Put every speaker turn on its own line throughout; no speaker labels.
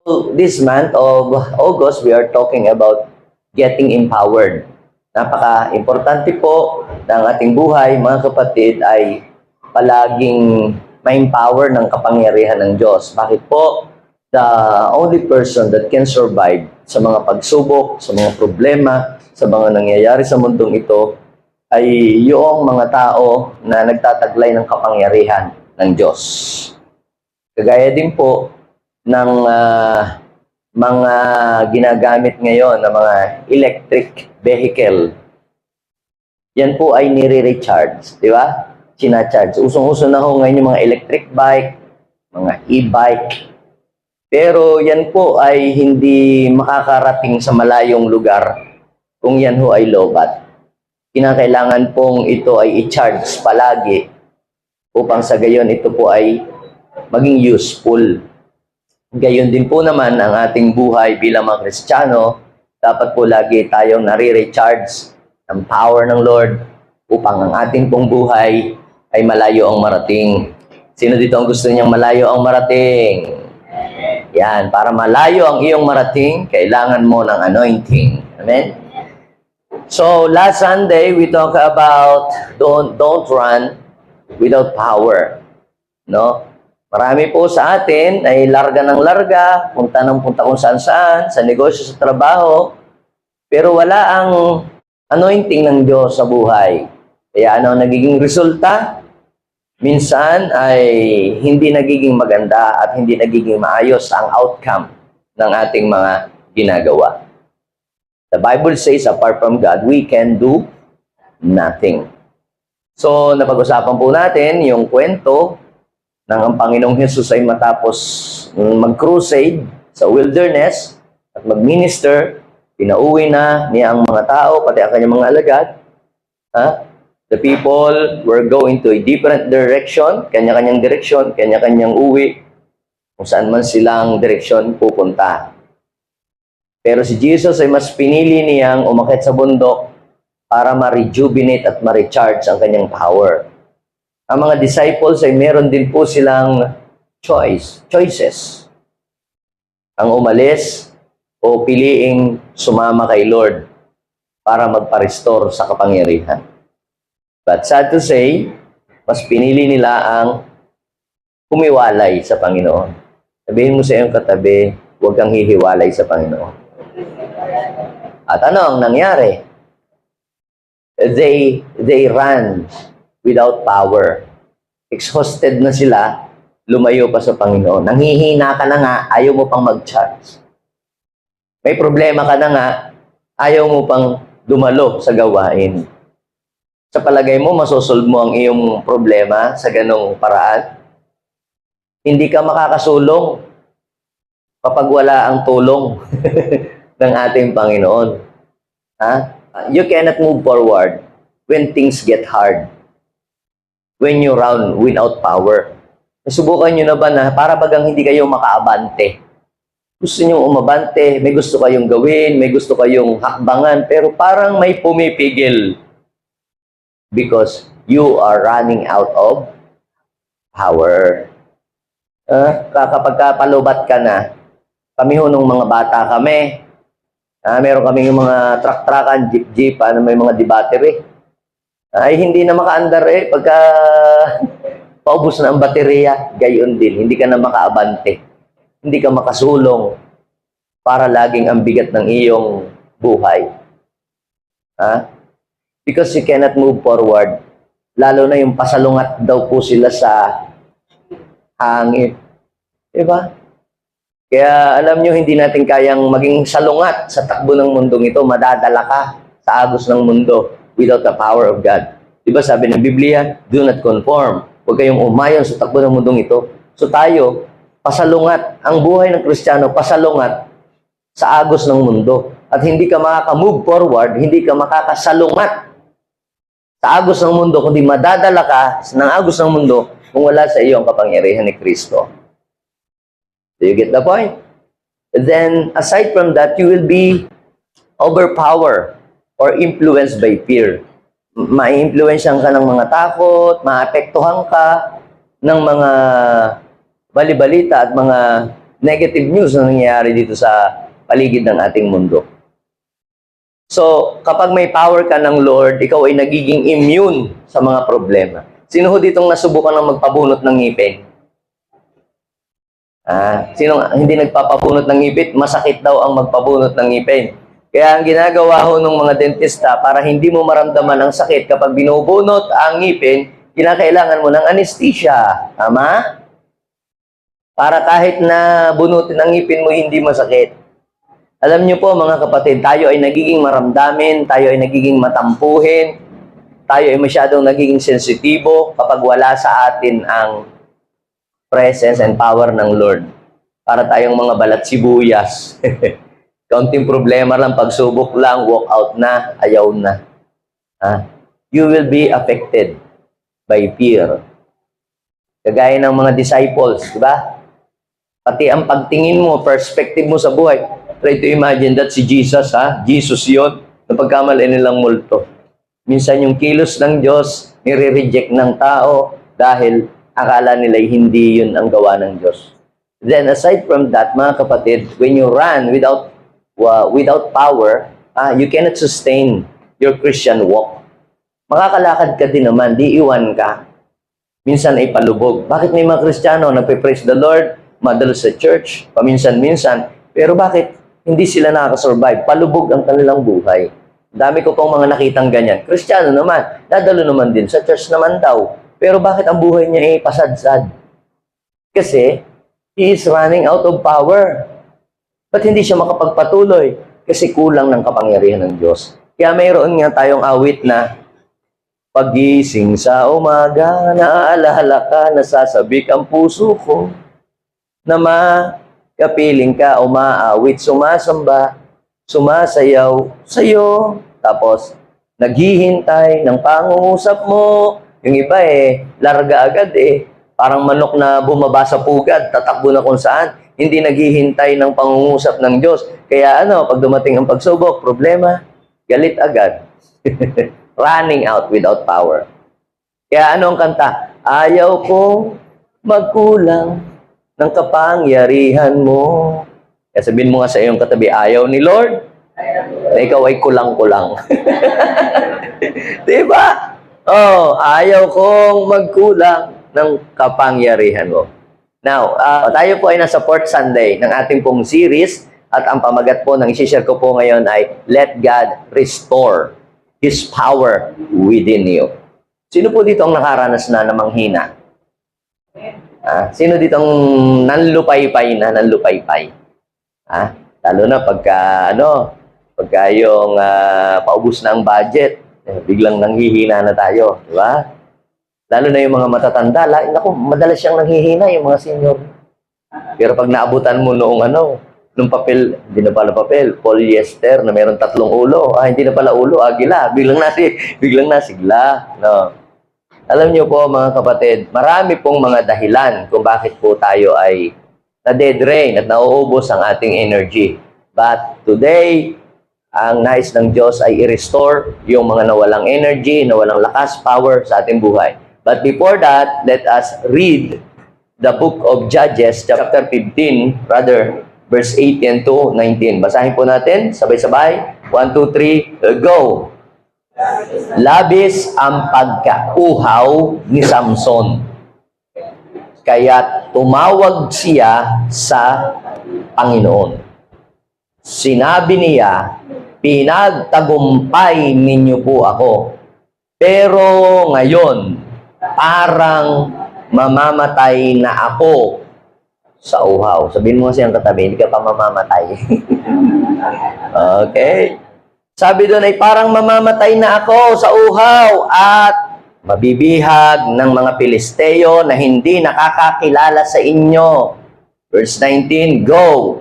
This month of August, we are talking about getting empowered. Napaka-importante po ng ating buhay, mga kapatid, ay palaging ma-empower ng kapangyarihan ng Diyos. Bakit po? The only person that can survive sa mga pagsubok, sa mga problema, sa mga nangyayari sa mundong ito, ay yung mga tao na nagtataglay ng kapangyarihan ng Diyos. Kagaya din po ng mga ginagamit ngayon na mga electric vehicle. Yan po ay nire-recharge, di ba? Sina-charge. Usong-uso na ho ngayon yung mga electric bike, mga e-bike. Pero yan po ay hindi makakarating sa malayong lugar kung yan ho ay lobat. Kinakailangan pong ito ay i-charge palagi upang sa gayon ito po ay maging useful. Gayon din po naman ang ating buhay bilang mga Kristiyano, dapat po lagi tayong nare-recharge ng power ng Lord upang ang ating pong buhay ay malayo ang marating. Sino dito ang gusto niyang malayo ang marating? Yan, para malayo ang iyong marating, kailangan mo ng anointing. Amen? So, last Sunday, we talked about don't run without power. No? Marami po sa atin ay larga ng larga, punta ng punta kung saan-saan, sa negosyo, sa trabaho, pero wala ang anointing ng Diyos sa buhay. Kaya ano ang nagiging resulta? Minsan ay hindi nagiging maganda at hindi nagiging maayos ang outcome ng ating mga ginagawa. The Bible says, apart from God, we can do nothing. So, napag-usapan po natin yung kwento ng ang Panginoong Jesus ay matapos mag-crusade sa wilderness at mag-minister, pinauwi na niya ang mga tao, pati ang kanyang mga alagad. The people were going to a different direction, kanya-kanyang direksyon, kanya-kanyang uwi, kung saan man silang direksyon pupunta. Pero si Jesus ay mas pinili niyang umakyat sa bundok para ma-rejuvenate at ma-recharge ang kanyang power. Ang mga disciples ay meron din po silang choices. Ang umalis o piliing sumama kay Lord para magpa-restore sa kapangyarihan. But sad to say, mas pinili nila ang humiwalay sa Panginoon. Sabihin mo sa iyong katabi, huwag kang hihiwalay sa Panginoon. At ano ang nangyari? They ran without power. Exhausted na sila, lumayo pa sa Panginoon. Nanghihina ka na nga, ayaw mo pang mag-charge. May problema ka na nga, ayaw mo pang dumalo sa gawain. Sa palagay mo, masosolve mo ang iyong problema sa ganong paraan? Hindi ka makakasulong kapag wala ang tulong ng ating Panginoon. You cannot move forward when things get hard. When you run without power. Nasubukan nyo na ba na para bagang hindi kayo makaabante? Gusto nyo umabante, may gusto kayong gawin, may gusto kayong hakbangan, pero parang may pumipigil. Because you are running out of power. Kapag palubat ka na, kami ho nung mga bata kami, meron kami yung mga truck-truckan, jeep-jeep, may mga di-battery. Ay hindi na makaandar pagka paubos na ang baterya, gayon din, hindi ka na makaabante. Hindi ka makasulong para laging ang bigat ng iyong buhay. Because you cannot move forward. Lalo na yung pasalungat daw po sila sa hangin. Diba? Kaya alam nyo, hindi natin kayang maging salungat sa takbo ng mundong ito. Madadala ka sa agos ng mundo without the power of God. Diba sabi ng Biblia, do not conform. Huwag kayong umayon sa takbo ng mundong ito. So tayo, pasalungat. Ang buhay ng Kristiyano, pasalungat sa agos ng mundo. At hindi ka makaka-move forward, hindi ka makakasalungat sa agos ng mundo, kundi madadala ka ng agos ng mundo kung wala sa iyo ang kapangyarihan ni Kristo. Do you get the point? Then, aside from that, you will be overpowered or influenced by fear. Ma-influensyan ka ng mga takot, maapektuhan ka ng mga balibalita at mga negative news na nangyayari dito sa paligid ng ating mundo. So, kapag may power ka ng Lord, ikaw ay nagiging immune sa mga problema. Sino ho ditong nasubukan ng magpabunot ng ngipin? Sino hindi nagpapabunot ng ngipin? Masakit daw ang magpabunot ng ngipin. Kaya ang ginagawa ho ng mga dentista para hindi mo maramdaman ang sakit kapag binubunot ang ngipin, kinakailangan mo ng anesthesia. Tama? Para kahit na bunutin ang ngipin mo, hindi masakit. Alam niyo po mga kapatid, tayo ay nagiging maramdamin, tayo ay nagiging matampuhin, tayo ay masyadong nagiging sensitibo kapag wala sa atin ang presence and power ng Lord. Para tayong mga balat sibuyas. Kaunting problema lang, pagsubok lang, walk out na, ayaw na. You will be affected by fear. Kagaya ng mga disciples, di ba? Pati ang pagtingin mo, perspective mo sa buhay. Try to imagine that si Jesus, Jesus yon, na pagkamali nilang multo. Minsan yung kilos ng Diyos, nire-reject ng tao dahil akala nila hindi yun ang gawa ng Diyos. Then aside from that, mga kapatid, when you run without power, you cannot sustain your Christian walk. Makakalakad ka din naman, di iwan ka. Minsan ay palubog. Bakit may mga Kristiyano nagpe-praise the Lord, madalo sa church, paminsan-minsan, pero bakit hindi sila nakakasurvive? Palubog ang kanilang buhay. Dami ko pong mga nakitang ganyan. Kristiyano naman, dadalo naman din, sa church naman daw. Pero bakit ang buhay niya ay pasadsad? Kasi, he is running out of power. Ba't hindi siya makapagpatuloy? Kasi kulang ng kapangyarihan ng Diyos. Kaya mayroon nga tayong awit na, pagising sa umaga, naaalala ka, nasasabik ang puso ko, na makapiling ka, umaawit, sumasamba, sumasayaw sa'yo, tapos naghihintay ng pangungusap mo. Yung iba larga agad parang manok na bumaba sa pugad, tatakbo na kung saan, hindi naghihintay ng pangungusap ng Diyos. Kaya pag dumating ang pagsubok, problema, galit agad. Running out without power. Kaya ang kanta? Ayaw kong magkulang ng kapangyarihan mo. Kaya sabihin mo nga sa iyong katabi, ayaw ni Lord, na ikaw ay kulang-kulang. Diba? Ayaw kong magkulang ng kapangyarihan mo. Now, tayo po ay nasa 4th Sunday ng ating pong series at ang pamagat po ng isi-share ko po ngayon ay Let God Restore His Power Within You. Sino po dito ang nakaranas na manghina? Sino dito ang nanlupaypay? Lalo na pagka yung paubos na ang budget, biglang nanghihina na tayo, di ba? Lalo na yung mga matatanda, madalas siyang nanghihina yung mga senior. Pero pag naabutan mo noong nung papel, hindi na pala papel, polyester na mayroon 3 ulo. Hindi na pala ulo, agila. Biglang nasigla. No. Alam niyo po mga kapatid, marami pong mga dahilan kung bakit po tayo ay na-dead drain at nauubos ang ating energy. But today, ang nais ng Diyos ay i-restore yung mga nawalang energy, nawalang lakas, power sa ating buhay. But before that, let us read the book of Judges, chapter 15, verse 18 to 19. Basahin po natin, sabay-sabay. 1, 2, 3, go! Labis ang pagkauhaw ni Samson. Kaya tumawag siya sa Panginoon. Sinabi niya, pinagtagumpay ninyo po ako. Pero ngayon, parang mamamatay na ako sa uhaw. Sabihin mo kasi ang katabi, hindi ka pa mamamatay. Okay. Sabi doon ay parang mamamatay na ako sa uhaw at mabibihag ng mga Pilisteo na hindi nakakakilala sa inyo. Verse 19, go!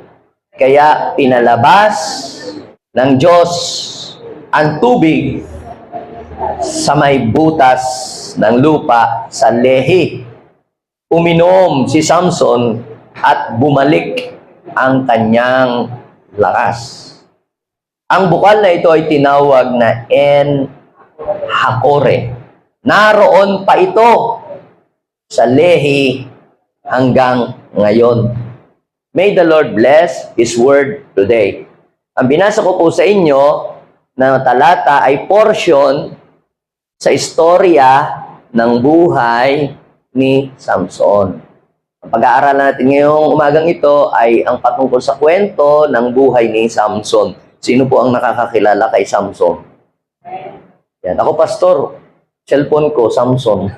Kaya pinalabas ng Diyos ang tubig sa may butas ng lupa sa Lehi. Uminom si Samson at bumalik ang kanyang lakas. Ang bukal na ito ay tinawag na En-Hakore. Naroon pa ito sa Lehi hanggang ngayon. May the Lord bless His word today. Ang binasa ko po sa inyo na talata ay portion sa istorya ng buhay ni Samson. Ang pag-aaralan natin ngayong umagang ito ay ang patungkol sa kwento ng buhay ni Samson. Sino po ang nakakakilala kay Samson? Yan. Ako, pastor. Cellphone ko, Samson.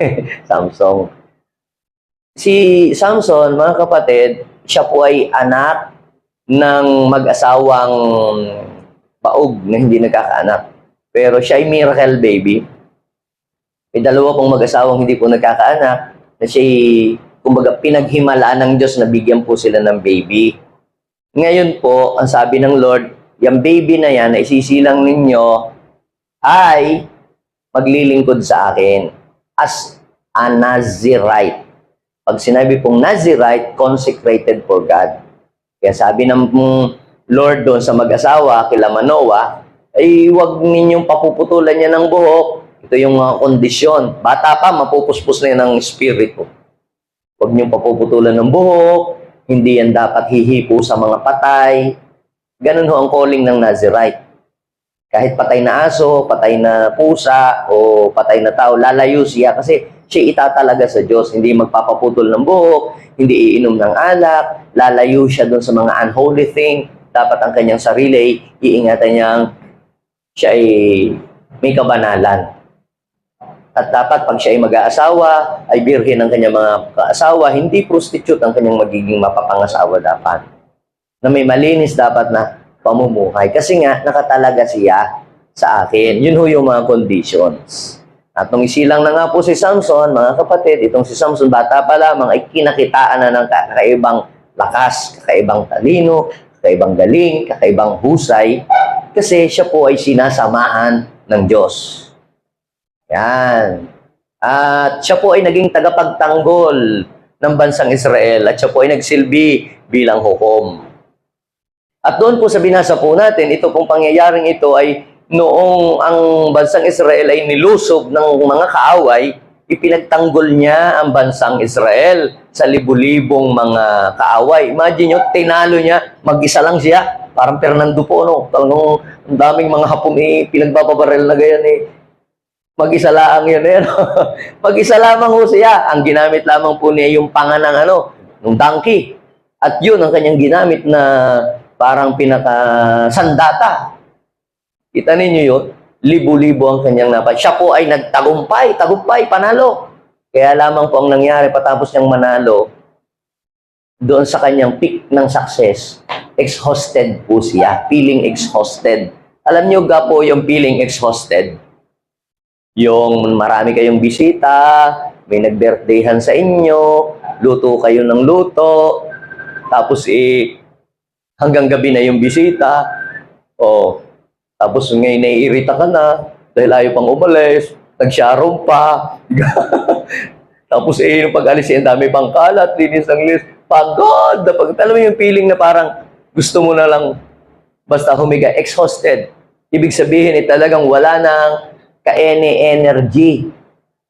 Samson. Si Samson, mga kapatid, siya po ay anak ng mag-asawang baog na hindi nagkakaanak. Pero siya ay miracle baby. May dalawa pong mag-asawang hindi po nagkakaanak na siya'y kumbaga, pinaghimalaan ng Diyos na bigyan po sila ng baby. Ngayon po, ang sabi ng Lord, yung baby na yan na isisilang ninyo ay maglilingkod sa akin as a Nazirite. Pag sinabi pong Nazirite, consecrated for God. Kaya sabi ng Lord doon sa mag-asawa, kila Manoah, ay huwag ninyong papuputulan niya ng buhok. Ito yung kondisyon. Bata pa, mapupuspos na yan ng spirito. Huwag niyong papuputulan ng buhok, hindi yan dapat hihipo sa mga patay. Ganun ho ang calling ng Nazirite. Kahit patay na aso, patay na pusa, o patay na tao, lalayo siya kasi siya itatalaga sa Diyos. Hindi magpapaputol ng buhok, hindi iinom ng alak, lalayo siya doon sa mga unholy thing. Dapat ang kanyang sarili, iingatan niyang siya ay may kabanalan. At dapat pag siya ay mag-aasawa, ay birhen ang kanyang mga kaasawa, hindi prostitute ang kanyang magiging mapapangasawa dapat. Na may malinis dapat na pamumuhay. Kasi nga, nakatalaga siya sa akin. Yun ho yung mga conditions. At nung isilang na nga po si Samson, mga kapatid, itong si Samson, bata pa lamang, ay kinakitaan na ng kakaibang lakas, kakaibang talino, kakaibang galing, kakaibang husay, kasi siya po ay sinasamahan ng Diyos. Yan. At siya po ay naging tagapagtanggol ng bansang Israel at siya po ay nagsilbi bilang hukom. At doon po sa binasa po natin, ito pong pangyayaring ito ay noong ang bansang Israel ay nilusob ng mga kaaway, ipinagtanggol niya ang bansang Israel sa libu-libong mga kaaway. Imagine nyo, tinalo niya, mag-isa lang siya. Parang Fernando po, no? Talagang ang daming mga Hapon pinagbababaril na ganyan mag-isa lang yun. Mag-isa lamang ho siya. Ang ginamit lamang po niya yung panga ng donkey. At yun ang kanyang ginamit na parang pinaka-sandata. Kita ninyo yun? Libo-libo ang kanyang napat. Siya po ay nagtagumpay, panalo. Kaya lamang po ang nangyari patapos niyang manalo, doon sa kanyang peak ng success, exhausted po siya. Feeling exhausted. Alam niyo ga po yung feeling exhausted? Yung marami kayong bisita, may nag-birthdayhan sa inyo, luto kayo ng luto, tapos hanggang gabi na yung bisita, tapos ngayon naiirita ka na, dahil ayaw pang umalis, nag-sharon pa, tapos yung pag-alis ang dami pang kalat, linis ng list, pagod, alam mo yung feeling na parang gusto mo na lang basta humiga, exhausted. Ibig sabihin, talagang wala nang ka-energy.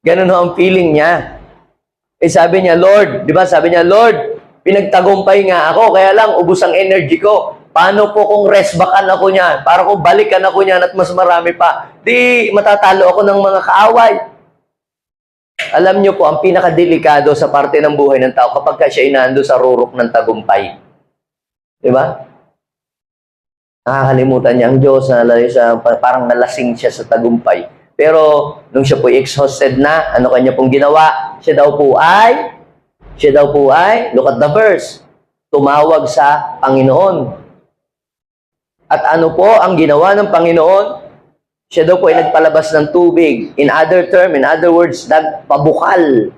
Ganun ho ang feeling niya. Sabi niya, Lord, di ba? Sabi niya, Lord, pinagtagumpay nga ako, kaya lang ubos ang energy ko. Paano po kung rest backan ako niyan? Para kung balikan ako niyan at mas marami pa, di matatalo ako ng mga kaaway. Alam niyo po, ang pinakadelikado sa parte ng buhay ng tao kapag siya inando sa rurok ng tagumpay. Di ba? Nakakalimutan niya ang Diyos, parang nalasing siya sa tagumpay. Pero, nung siya po exhausted na, ano kanya pong ginawa? Siya daw po ay, look at the verse, tumawag sa Panginoon. At ano po ang ginawa ng Panginoon? Siya daw po ay nagpalabas ng tubig. In other words, nagpabukal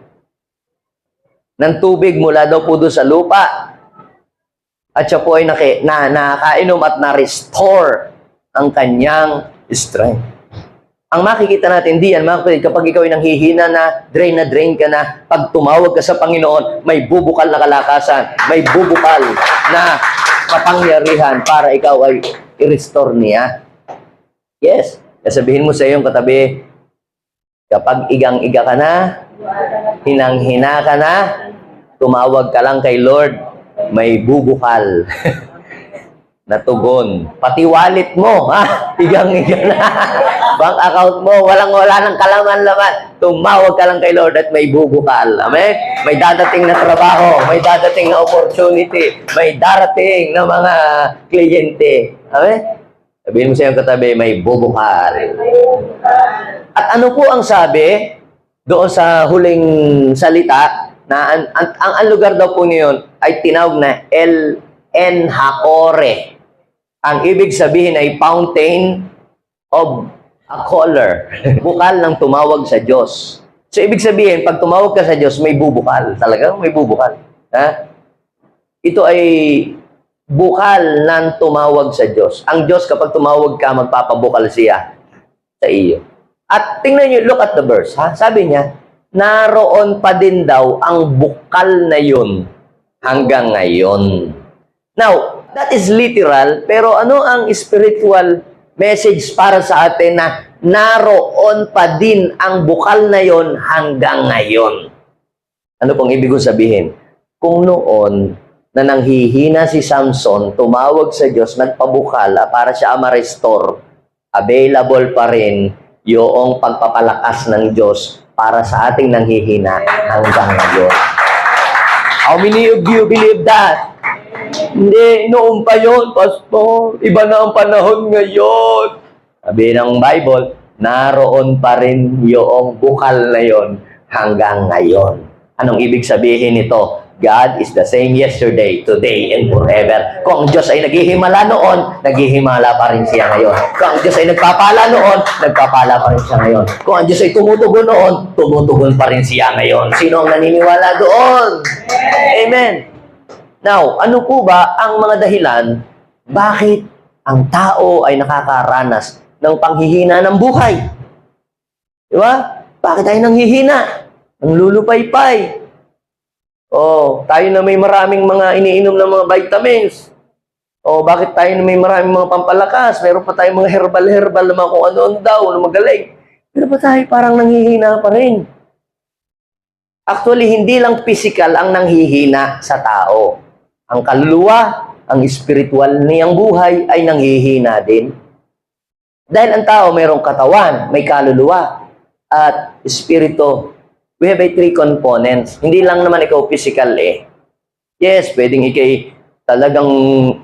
ng tubig mula daw po doon sa lupa. At siya po ay nakainom at na-restore ang kanyang strength. Ang makikita natin diyan, mga kapatid, kapag ikaw ay nanghihina na drain ka na, pag tumawag ka sa Panginoon, may bubukal na kalakasan, may bubukal na kapangyarihan para ikaw ay i-restore niya. Yes. Sabihin mo sa iyong katabi, kapag igang-iga ka na, hinang-hina ka na, tumawag ka lang kay Lord. may bubukal na tugon. Pati wallet mo, ha? Igang-igang na. Bank account mo, walang-wala ng kalaman-laman. Tumawag ka lang kay Lord at may bubukal. Amen? May dadating na trabaho, may dadating na opportunity, may darating na mga kliyente. Amen? Sabihin mo sa iyong katabi, may bubukal. At ano po ang sabi doon sa huling salita na ang lugar daw po niyon ay tinawag na El Enhacore. Ang ibig sabihin ay fountain of a caller. Bukal ng tumawag sa Diyos. So, ibig sabihin, pag tumawag ka sa Diyos, may bubukal. Talagang may bubukal. Ha? Ito ay bukal ng tumawag sa Diyos. Ang Diyos, kapag tumawag ka, magpapabukal siya sa iyo. At tingnan nyo, look at the verse. Ha? Sabi niya, naroon pa din daw ang bukal na yun hanggang ngayon. Now, that is literal, pero ano ang spiritual message para sa atin na naroon pa din ang bukal na yon hanggang ngayon? Ano pong ibig sabihin? Kung noon na nanghihina si Samson, tumawag sa Diyos, nagpabukal para siya ma-restore, available pa rin yung pagpapalakas ng Diyos para sa ating nanghihina hanggang ngayon. How many of you believe that? Hindi, noon pa yun, Pastor. Iba na ang panahon ngayon. Sabi ng Bible, naroon pa rin yung bukal na yon hanggang ngayon. Anong ibig sabihin nito? God is the same yesterday, today, and forever. Kung ang Diyos ay naghihimala noon, naghihimala pa rin siya ngayon. Kung ang Diyos ay nagpapala noon, nagpapala pa rin siya ngayon. Kung ang Diyos ay tumutugon noon, tumutugon pa rin siya ngayon. Sino ang naniniwala doon? Amen. Now, ano po ba ang mga dahilan bakit ang tao ay nakakaranas ng panghihina ng buhay? Di ba? Bakit tayo nanghihina? Ang lulupaypay. Oh, tayo na may maraming mga iniinom ng mga vitamins. Oh, bakit tayo na may maraming mga pampalakas? Meron pa tayong mga herbal na mga kung ano-ano daw na magaling. Pero pa tayo parang nanghihina pa rin. Actually, hindi lang physical ang nanghihina sa tao. Ang kaluluwa, ang spiritual niyang buhay ay nanghihina din. Dahil ang tao mayroong katawan, may kaluluwa, at espiritu. We have three components. Hindi lang naman ikaw physical eh. Yes, pwedeng ikay talagang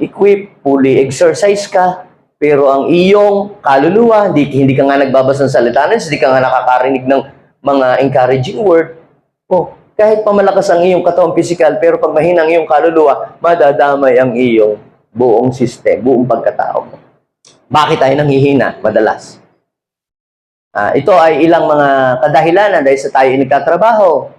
equip, fully exercise ka, pero ang iyong kaluluwa, hindi ka nga nagbabasa ng salita, hindi ka nga nakakarinig ng mga encouraging word. Oh, kahit pamalakas ang iyong katawan physical, pero pag mahina ang iyong kaluluwa, madadamay ang iyong buong system, buong pagkatao mo. Bakit tayo nanghihina? Madalas. Ito ay ilang mga kadahilanan dahil sa tayo ay nagtatrabaho.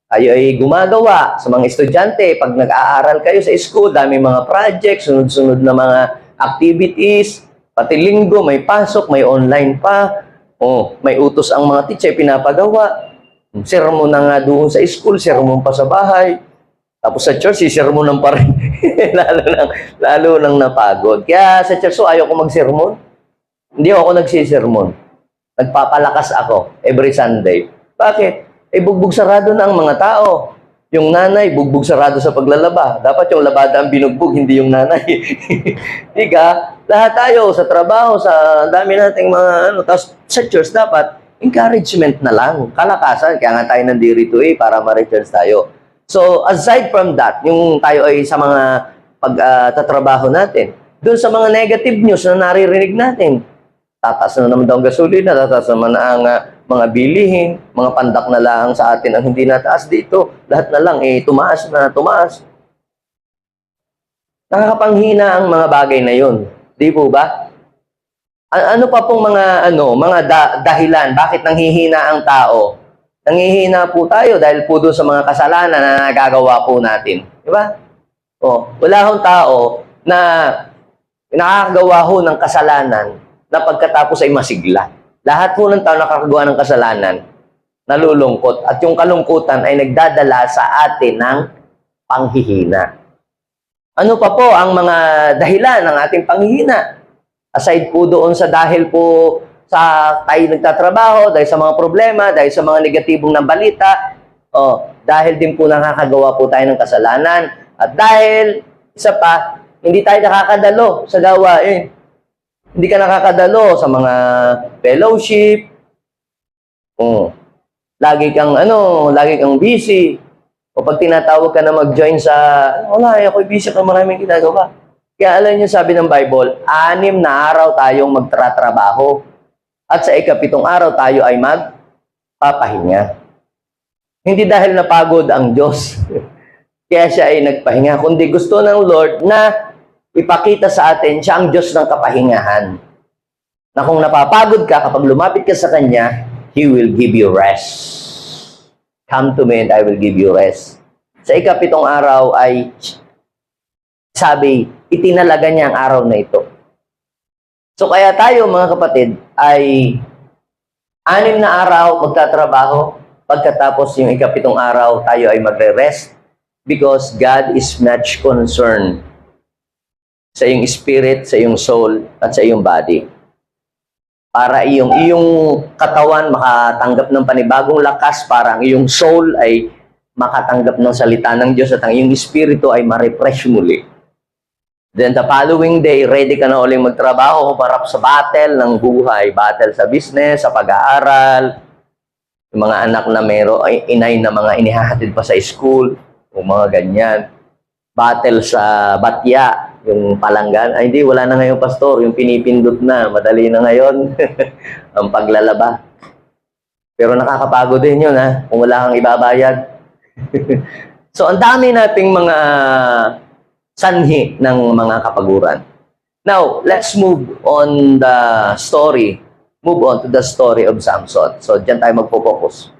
Tayo ay gumagawa sa mga estudyante. Pag nag-aaral kayo sa school, dami mga projects, sunod-sunod na mga activities, pati linggo, may pasok, may online pa. Oh, may utos ang mga teacher, pinapagawa. Sermon na nga doon sa school, sermon pa sa bahay. Tapos sa church, sermonan pa rin. lalo nang napagod. Kaya sa church, ayaw ko mag-sermon. Hindi ako nagsisermon. Nagpapalakas ako every Sunday. Bakit? Bugbog sarado na ang mga tao. Yung nanay, bugbog sarado sa paglalaba. Dapat yung labada ang binugbog, hindi yung nanay. Diga, lahat tayo sa trabaho, sa dami nating mga tapos sa church dapat encouragement na lang, kalakasan. Kaya nga tayo nandito para ma-recharge tayo. So, aside from that, yung tayo ay sa mga pagtatrabaho natin, doon sa mga negative news na naririnig natin, tataas na naman daw ang gasolina, tataas naman ang mga bilihin, mga pandak na lang sa atin ang hindi nataas dito. Lahat na lang, tumaas na tumaas. Nakakapanghina ang mga bagay na yun. Di po ba? Ano pa pong mga dahilan? Bakit nanghihina ang tao? Nanghihina po tayo dahil po doon sa mga kasalanan na nagagawa po natin. Di ba? Wala hong tao na nakakagawa ho ng kasalanan na pagkatapos ay masigla. Lahat po ng tao nakakagawa ng kasalanan, nalulungkot. At yung kalungkutan ay nagdadala sa atin ng panghihina. Ano pa po ang mga dahilan ng ating panghihina? Aside po doon sa dahil po sa tayo nagtatrabaho, dahil sa mga problema, dahil sa mga negatibong na balita, dahil din po nakakagawa po tayo ng kasalanan, at dahil Isa pa, hindi tayo nakakadalo sa gawain. Hindi ka nakakadalo sa mga fellowship. Oh. Lagi kang busy. O pag tinatawag ka na mag-join sa, wala, ako'y busy ka, maraming ginagawa. Kaya alam niyo, sabi ng Bible, 6 na araw tayong magtratrabaho. At sa ika-7 araw tayo ay magpapahinga. Hindi dahil napagod ang Diyos. Kaya siya ay nagpahinga. Kundi gusto ng Lord na ipakita sa atin siya ang Diyos ng kapahingahan. Na kung napapagod ka, kapag lumapit ka sa Kanya, He will give you rest. Come to me and I will give you rest. Sa ika-7 araw ay, sabi, itinalaga niya ang araw na ito. So kaya tayo mga kapatid ay 6 na araw magtatrabaho. Pagkatapos yung ika-7 araw, tayo ay magre-rest because God is much concerned sa iyong spirit, sa iyong soul, at sa iyong body. Para iyong katawan makatanggap ng panibagong lakas, para ang iyong soul ay makatanggap ng salita ng Diyos at ang iyong espiritu ay ma-refresh muli. Then the following day, ready ka na uling magtrabaho, humarap sa battle ng buhay, battle sa business, sa pag-aaral, yung mga anak na inay na mga inihahatid pa sa school, o mga ganyan. Battle sa batya, yung palanggan. Ay, hindi, wala na ngayon, pastor. Yung pinipindot na, madali na ngayon. Ang paglalaba. Pero nakakapagod din yun, ha? Kung wala kang ibabayad. So, ang dami nating mga sanhi ng mga kapaguran. Now, let's move on the story. Move on to the story of Samson. So, dyan tayo magpo-focus.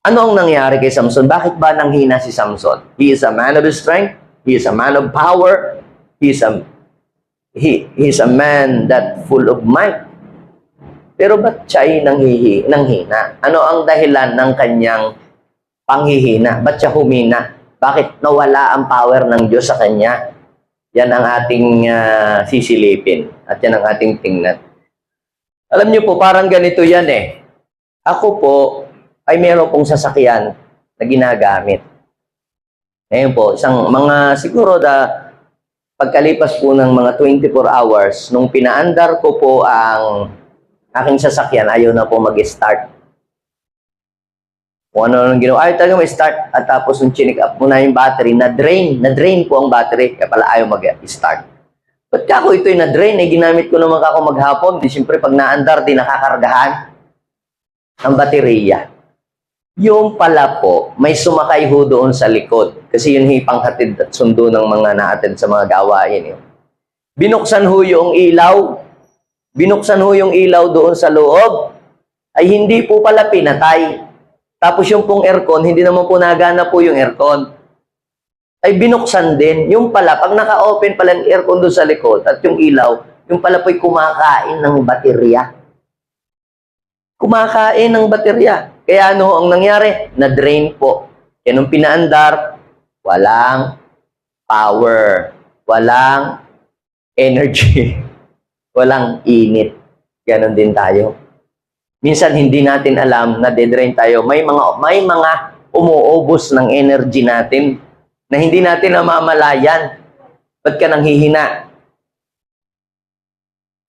Ano ang nangyari kay Samson? Bakit ba nanghina si Samson? He is a man of strength. He is a man of power. He is a man that full of might. Pero ba't siya ay nanghina? Ano ang dahilan ng kanyang panghihina? Ba't siya humina? Bakit nawala ang power ng Diyos sa kanya? Yan ang ating sisilipin. At yan ang ating tingnan. Alam niyo po, parang ganito yan eh. Ako po, ay meron pong sasakyan na ginagamit. Ngayon po, siguro pagkalipas po ng mga 24 hours, nung pinaandar ko po ang aking sasakyan, ayaw na po mag-start. Kung ano nang ginawa, ayaw talaga mag-start. At tapos nung chinik up mo na yung battery, na-drain po ang battery, kaya pala ayaw mag-start. Ba't ako ito'y na-drain? Ginamit ko naman ako maghapon. Di siyempre pag naandar, di nakakargahan ang baterya. Yung pala po, may sumakay ho doon sa likod. Kasi yun ipanghatid at sundo ng mga naatid sa mga gawain. Yun. Binuksan ho yung ilaw. Binuksan ho yung ilaw doon sa loob. Ay hindi po pala pinatay. Tapos yung pong aircon, hindi naman po nagana po yung aircon. Ay binuksan din. Yung pala, pag naka-open pala yung aircon doon sa likod at yung ilaw, yung pala po'y kumakain ng baterya. Kumakain ng baterya. Kaya ano ang nangyari? Na-drain po. Kaya nung pinaandar, walang power, walang energy, walang init. Ganon din tayo. Minsan hindi natin alam na de-drain tayo. May mga umuubos ng energy natin na hindi natin namamalayan. Ba't ka nanghihina?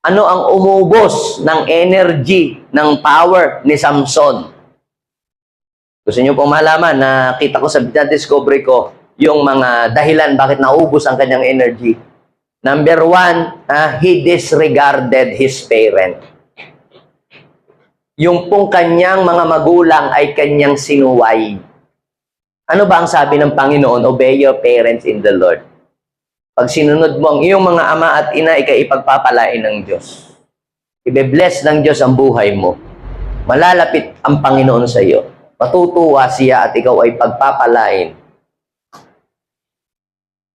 Ano ang umubos ng energy, ng power ni Samson? Gusto niyo pong malaman, nakita ko sa discovery ko yung mga dahilan bakit naubos ang kanyang energy. Number 1, he disregarded his parent. Yung pong kanyang mga magulang ay kanyang sinuway. Ano ba ang sabi ng Panginoon? Obey your parents in the Lord. Pag sinunod mo ang iyong mga ama at ina, ikay ipagpapalain ng Diyos. Ibe-bless ng Diyos ang buhay mo. Malalapit ang Panginoon sa iyo. Matutuwa siya at ikaw ay pagpapalain.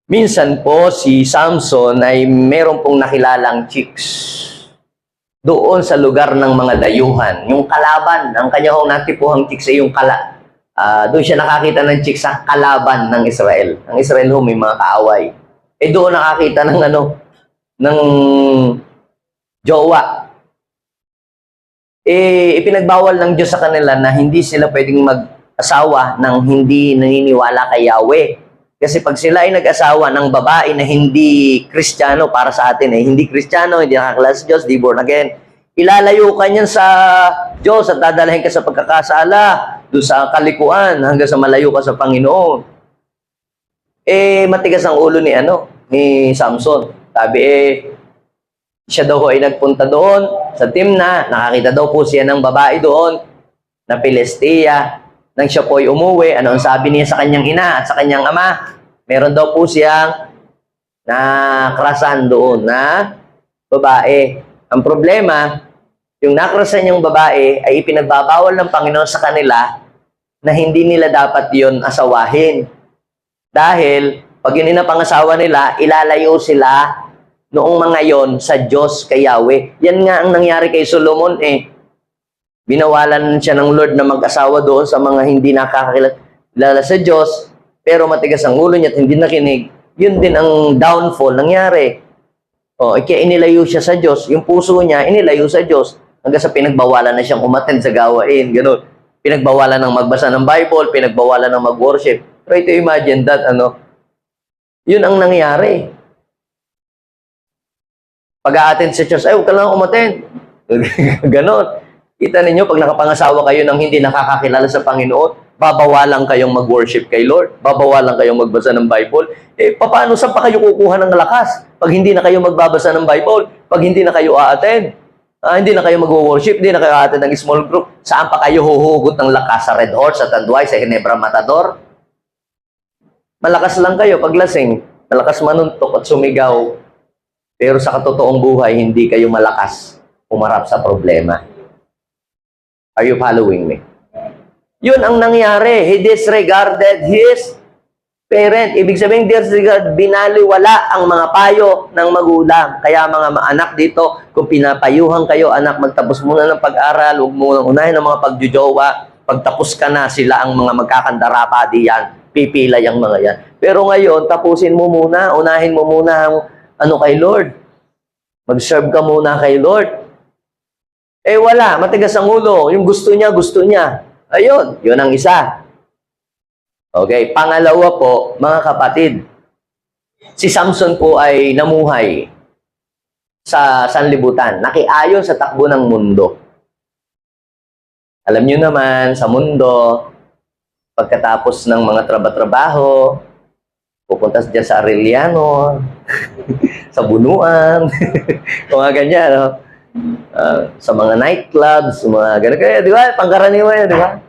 Minsan po, si Samson ay meron pong nakilalang chicks. Doon sa lugar ng mga dayuhan. Yung kalaban, ang kanya hong natipuhang chicks ay yung doon siya nakakita ng chicks sa kalaban ng Israel. Ang Israel ho may mga kaaway. Doon nakakita ng jowa. Ipinagbawal ng Diyos sa kanila na hindi sila pwedeng mag-asawa ng hindi naniniwala kay Yahweh. Kasi pag sila ay nag-asawa ng babae na hindi Kristiyano, para sa atin hindi Kristiyano, hindi nakakilala sa Diyos, di born again, ilalayo ka niyan sa Diyos at dadalhin ka sa pagkakasala, doon sa kalikuan, hanggang sa malayo ka sa Panginoon. Matigas ang ulo ni Samson. Sabi siya daw ay nagpunta doon sa Timna, nakakita daw po siya ng babae doon na Pilestia. Nang siya po ay umuwi, ano ang sabi niya sa kanyang ina at sa kanyang ama? Meron daw po siyang nakrasan doon na babae. Ang problema, yung nakrasan niyang babae ay ipinagbabawal ng Panginoon sa kanila na hindi nila dapat yon asawahin. Dahil, pag yun inapangasawa nila, ilalayo sila noong mga yon sa Diyos, kay Yahweh. Yan nga ang nangyari kay Solomon Binawalan siya ng Lord na mag-asawa doon sa mga hindi nakakakilala sa Diyos, pero matigas ang ulo niya at hindi nakinig. Yun din ang downfall nangyari. Kaya inilayo siya sa Diyos. Yung puso niya, inilayo sa Diyos. Hanggang sa pinagbawalan na siyang umattend sa gawain. Ganun. Pinagbawalan ng magbasa ng Bible, pinagbawalan ng mag-worship. Try to imagine that, yun ang nangyari. Pag-a-attend sa church, huwag ka lang umattend. Ganon. Kita ninyo, pag nakapangasawa kayo ng hindi nakakakilala sa Panginoon, babawalan kayong mag-worship kay Lord, babawalan kayong magbasa ng Bible. Paano saan pa kayo kukuha ng lakas? Pag hindi na kayo magbabasa ng Bible, pag hindi na kayo a-attend, hindi na kayo mag-worship, hindi na kayo a-attend ng small group, saan pa kayo huhugot ng lakas? Sa Red Horse, sa Tanduay, sa Ginebra Matador? Malakas lang kayo pag lasing, malakas manuntok at sumigaw. Pero sa katotoong buhay, hindi kayo malakas umarap sa problema. Are you following me? Yun ang nangyari. He disregarded his parent. Ibig sabihin, binaliwala ang mga payo ng magulang. Kaya mga anak dito, kung pinapayuhan kayo, anak, magtapos muna ng pag-aral, huwag mo unahin ang mga pagjujowa. Pagtapos ka na, sila ang mga magkakandara diyan. Pipilay ang mga yan. Pero ngayon, tapusin mo muna, unahin mo muna ang kay Lord. Mag-serve ka muna kay Lord. Wala, matigas ang ulo. Yung gusto niya, gusto niya. Ayun, yun ang isa. Okay, pangalawa po, mga kapatid. Si Samson po ay namuhay sa sanlibutan. Nakiayon sa takbo ng mundo. Alam niyo naman, sa mundo, pagkatapos ng mga trabaho, pupunta dyan sa Arellano, sa Bunuan, mga ganyan, sa mga nightclubs, mga gano'n. Kaya, di ba? Pangkaraniwan yan, di ba?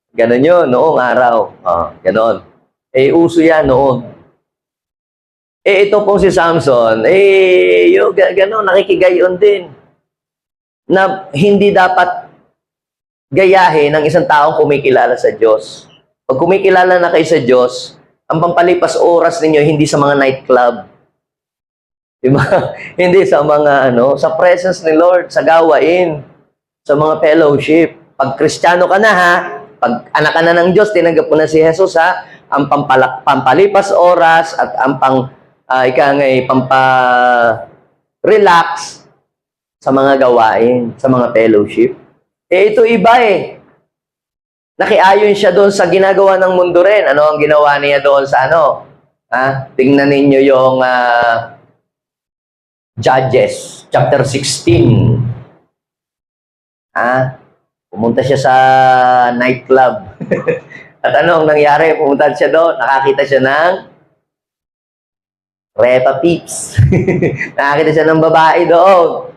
Ganon yun, noong araw. Ganon. Uso yan noon. Ito pong si Samson, ganon, nakikigayon din. Na hindi dapat gayahin ng isang taong kumikilala sa Diyos. Pag kumikilala na kayo sa Diyos, ang pampalipas oras ninyo, hindi sa mga nightclub. Diba? Hindi sa mga sa presence ni Lord, sa gawain, sa mga fellowship. Pag Kristiyano ka na pag anak ka na ng Diyos, tinanggap mo na si Jesus ang pampalipas oras at ang pampa-relax sa mga gawain, sa mga fellowship. Ito iba Nakiayon siya doon sa ginagawa ng mundo rin. Ano ang ginawa niya doon sa Tingnan ninyo yung Judges, chapter 16. Pumunta siya sa nightclub. At ano ang nangyari? Pumunta siya doon, nakakita siya ng Repa Peeps. Nakakita siya ng babae doon.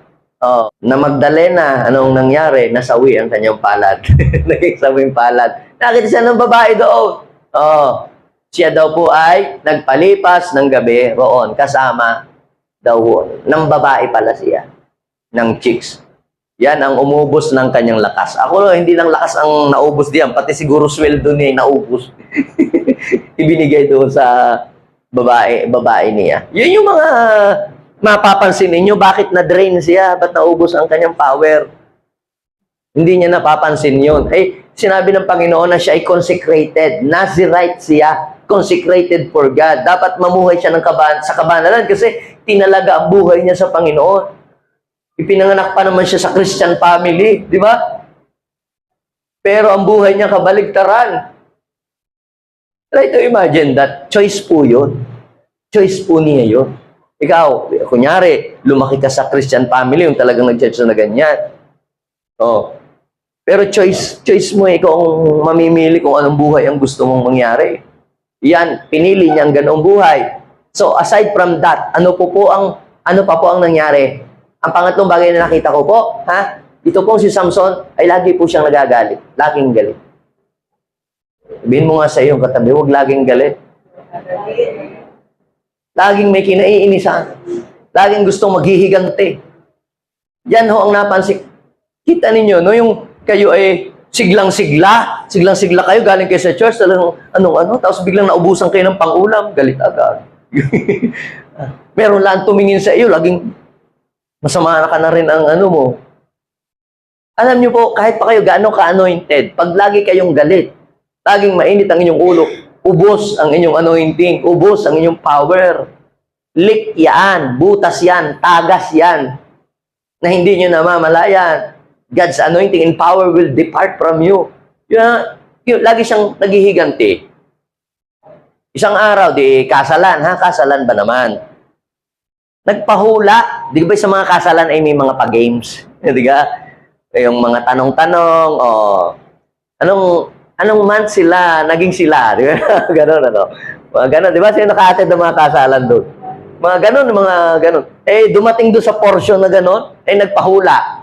Na Magdalena, anong nangyari? Nasawi ang kanyang palad. Naging sawi ang palad. Nakakita siya ng babae doon. Siya daw po ay nagpalipas ng gabi roon kasama daw ng babae pala siya, ng chicks. Yan ang umubos ng kanyang lakas. Ako, hindi lang lakas ang naubos diyan, pati siguro sweldo niya naubos. Ibinigay doon sa babae niya. Yun yung mga mapapansin ninyo, bakit na-drain siya, ba't naubos ang kanyang power. Hindi niya napapansin yun. Sinabi ng Panginoon na siya ay consecrated. Nazirite siya. Consecrated for God. Dapat mamuhay siya sa kabanalan kasi tinalaga ang buhay niya sa Panginoon. Ipinanganak pa naman siya sa Christian family. Di ba? Pero ang buhay niya kabaligtaran. Try to imagine that. Choice po yun. Choice po niya yun. Ikaw, kunyari, lumaki ka sa Christian family, yung talagang nag-church na ganyan. Oh. Pero choice mo, ikaw ang mamimili kung anong buhay ang gusto mong mangyari. Yan, pinili niya ang ganoong buhay. So, aside from that, ano pa po ang nangyari? Ang pangatlong bagay na nakita ko po, ito pong si Samson ay lagi po siyang nagagalit. Laging galit. Sabihin mo nga sa iyong katabi, huwag laging galit. Laging may kinaiinisan. Laging gustong maghihigante. Yan ho ang napansin. Kita ninyo, no, yung kayo ay siglang-sigla kayo, galing kayo sa church, talagang tapos biglang naubusan kayo ng pang-ulam, galit agad. Meron lang tumingin sa iyo, laging masama na ka na rin ang mo. Alam niyo po, kahit pa kayo gaano ka-anointed, pag lagi kayong galit, laging mainit ang inyong ulo, ubos ang inyong anointing, ubos ang inyong power. Leak yan, butas yan, tagas yan, na hindi nyo namamalayan. God's anointing and power will depart from you. Yun, lagi siyang naghihiganti. Isang araw, kasalan, kasalan ba naman? Nagpahula. Di ba sa mga kasalan ay may mga pa-games? Di ba? Yung mga tanong-tanong, anong month sila, naging sila, di ba? Ganon, mga ganon, di ba? Sino naka-attend ng mga kasalan doon? Mga ganon. Dumating doon sa portion na ganon, nagpahula.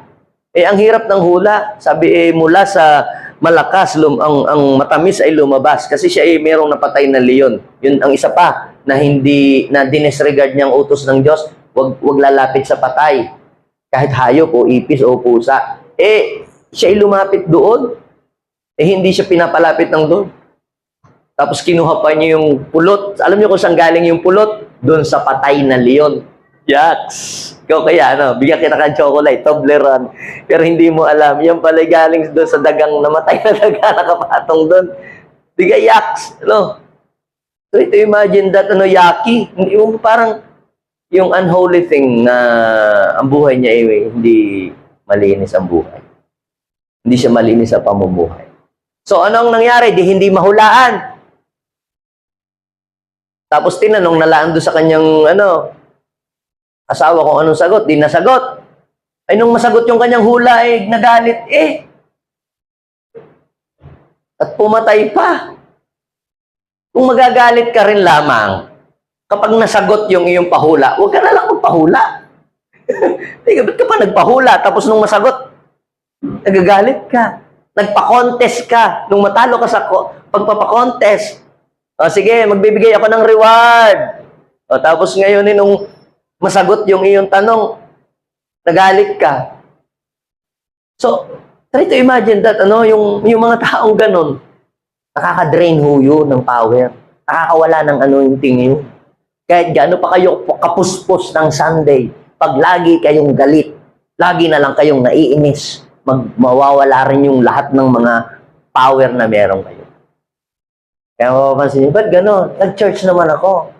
Ang hirap ng hula, sabi mula sa malakas, ang matamis ay lumabas. Kasi siya merong napatay na leon. Yun ang isa pa, na dinisregard niyang utos ng Diyos, wag lalapit sa patay. Kahit hayop o ipis o pusa. Siya ay lumapit doon. Hindi siya pinapalapit ng doon. Tapos kinuha pa niya yung pulot. Alam niyo kung saan galing yung pulot? Doon sa patay na leon. Yaks! Ikaw kaya, bigyan kita ng chocolate, Toblerone. Pero hindi mo alam, yan pala galing doon sa dagang namatay na daga, nakapatong doon. Diga yaks, So, ito imagine that, yaki. Yung parang, yung unholy thing na ang buhay niya hindi malinis ang buhay. Hindi siya malinis sa pamumuhay. So, anong nangyari? Hindi mahulaan. Tapos tinanong nalaan doon sa kanyang, asawa kung anong sagot, di nasagot. Nung masagot yung kanyang hula, nagalit, at pumatay pa. Kung magagalit ka rin lamang, kapag nasagot yung iyong pahula, huwag ka na lang magpahula. Ba't ka pa nagpahula, tapos nung masagot, nagagalit ka. Nagpa-contest ka. Nung matalo ka sa pagpapakontest, sige, magbibigay ako ng reward. Tapos ngayon, nung masagot yung iyong tanong, nagalit ka. So, try to imagine that, yung mga taong ganon, nakaka-drain ho yun ng power. Nakakawala ng anointing yun. Kahit gaano pa kayo kapuspos ng Sunday, pag lagi kayong galit, lagi na lang kayong naiinis, mawawala rin yung lahat ng mga power na meron kayo. Kaya mapapansin niyo, ba't ganon? Nag-church naman ako.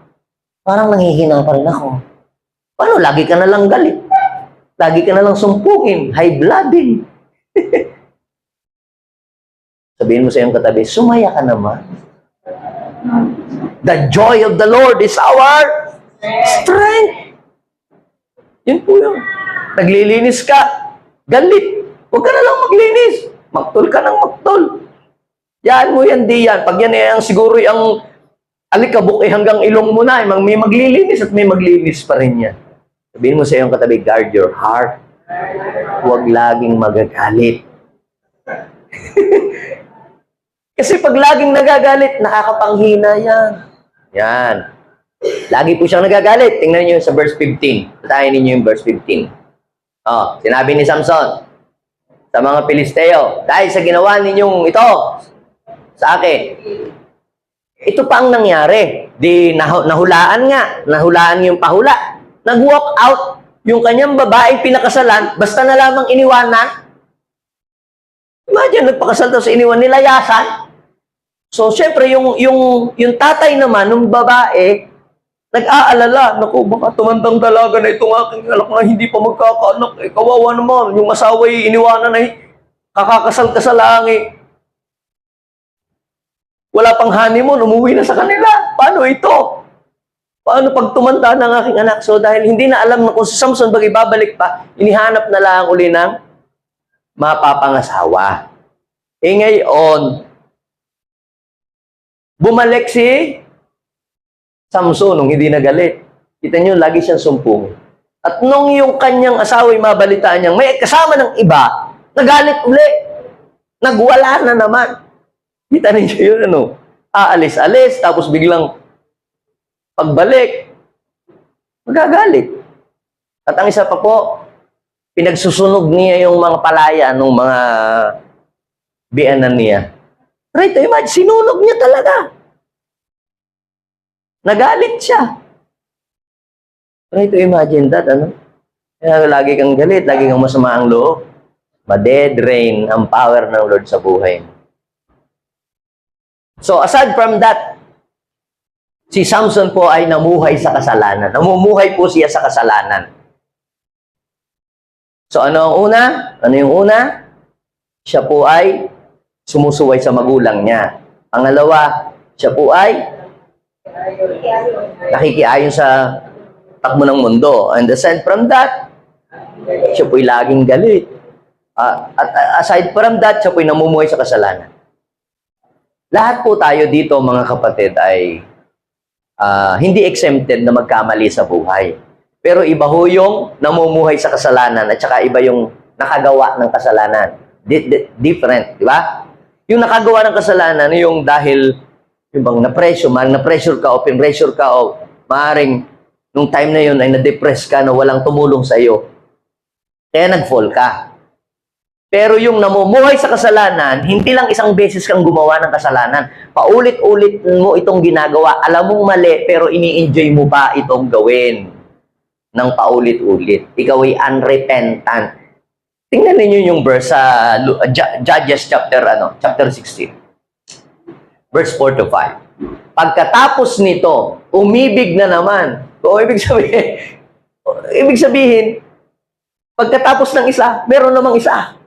Parang nanghihina pa rin ako. Paano? Lagi ka na lang galit. Lagi ka na lang sumpungin. High-blooding. Sabihin mo sa iyong katabi, sumaya ka naman. The joy of the Lord is our strength. Yun po yun. Naglilinis ka. Galit. Huwag ka na lang maglinis. Magtol ka ng magtol. Yan mo yan, di yan. Pag yan siguro ang alikabok hanggang ilong mo na. May maglilinis at may maglinis pa rin yan. Sabihin mo sa iyong katabi, guard your heart. Huwag laging magagalit. Kasi pag laging nagagalit, nakakapanghina yan. Yan. Lagi po siyang nagagalit. Tingnan niyo sa verse 15. Patayin ninyo yung verse 15. Sinabi ni Samson sa mga Pilisteo, dahil sa ginawa ninyong ito sa akin, ito pa ang nangyari. Nahulaan nga. Nahulaan yung pahula. Nag-walk out yung kanyang babaeng pinakasalan, basta na lamang iniwanan. Imagine, nagpakasal daw sa iniwan, nilayasan. So, syempre, yung tatay naman, ng babae, nag-aalala, naku, baka tumandang dalaga na itong aking anak na hindi pa magkakaanak. Kawawa naman, yung asawa iniwanan ay kakakasal ka sa langit. Wala pang honeymoon, umuwi na sa kanila. Paano ito? Paano pag tumanda ng aking anak? So dahil hindi na alam na kung si Samson bagay babalik pa, inihanap na lang uli ng mapapangasawa. Eh ngayon, bumalik si Samson nung hindi nagalit. Kita nyo, lagi siyang sumpong. At nung yung kanyang asawa'y mabalitaan niyang may kasama ng iba, nagalit uli. Nagwala na naman. Kita ninyo yun, ano? Aalis-alis, tapos biglang pagbalik, magagalit. At ang isa pa po, pinagsusunog niya yung mga palaya ng mga biyanan niya. Try to imagine, sinunog niya talaga. Nagalit siya. Try to imagine that, ano? Kaya lagi kang galit, lagi kang masama ang loob. Ma-dedrain ang power ng Lord sa buhay mo. So, aside from that, si Samson po ay namuhay sa kasalanan. Namumuhay po siya sa kasalanan. So, ano ang una? Ano yung una? Siya po ay sumusuway sa magulang niya. Pangalawa, siya po ay nakikiayon sa takbo ng mundo. And aside from that, siya po ay laging galit. At aside from that, siya po ay namumuhay sa kasalanan. Lahat po tayo dito, mga kapatid, ay hindi exempted na magkamali sa buhay. Pero iba ho yung namumuhay sa kasalanan at saka iba yung nakagawa ng kasalanan. Different, di ba? Yung nakagawa ng kasalanan, yung dahil yung bang na-pressure ka o pin-pressure ka o maaaring nung time na yun ay na-depress ka na walang tumulong sa iyo. Kaya nag-fall ka. Pero yung namumuhay sa kasalanan, hindi lang isang beses kang gumawa ng kasalanan. Paulit-ulit mo itong ginagawa. Alam mong mali, pero ini-enjoy mo pa itong gawin ng paulit-ulit. Ikaw ay unrepentant. Tingnan niyo yung verse sa Judges chapter 16. Verse 4 to 5. Pagkatapos nito, umibig na naman. O ibig sabihin, pagkatapos ng isa, meron namang isa.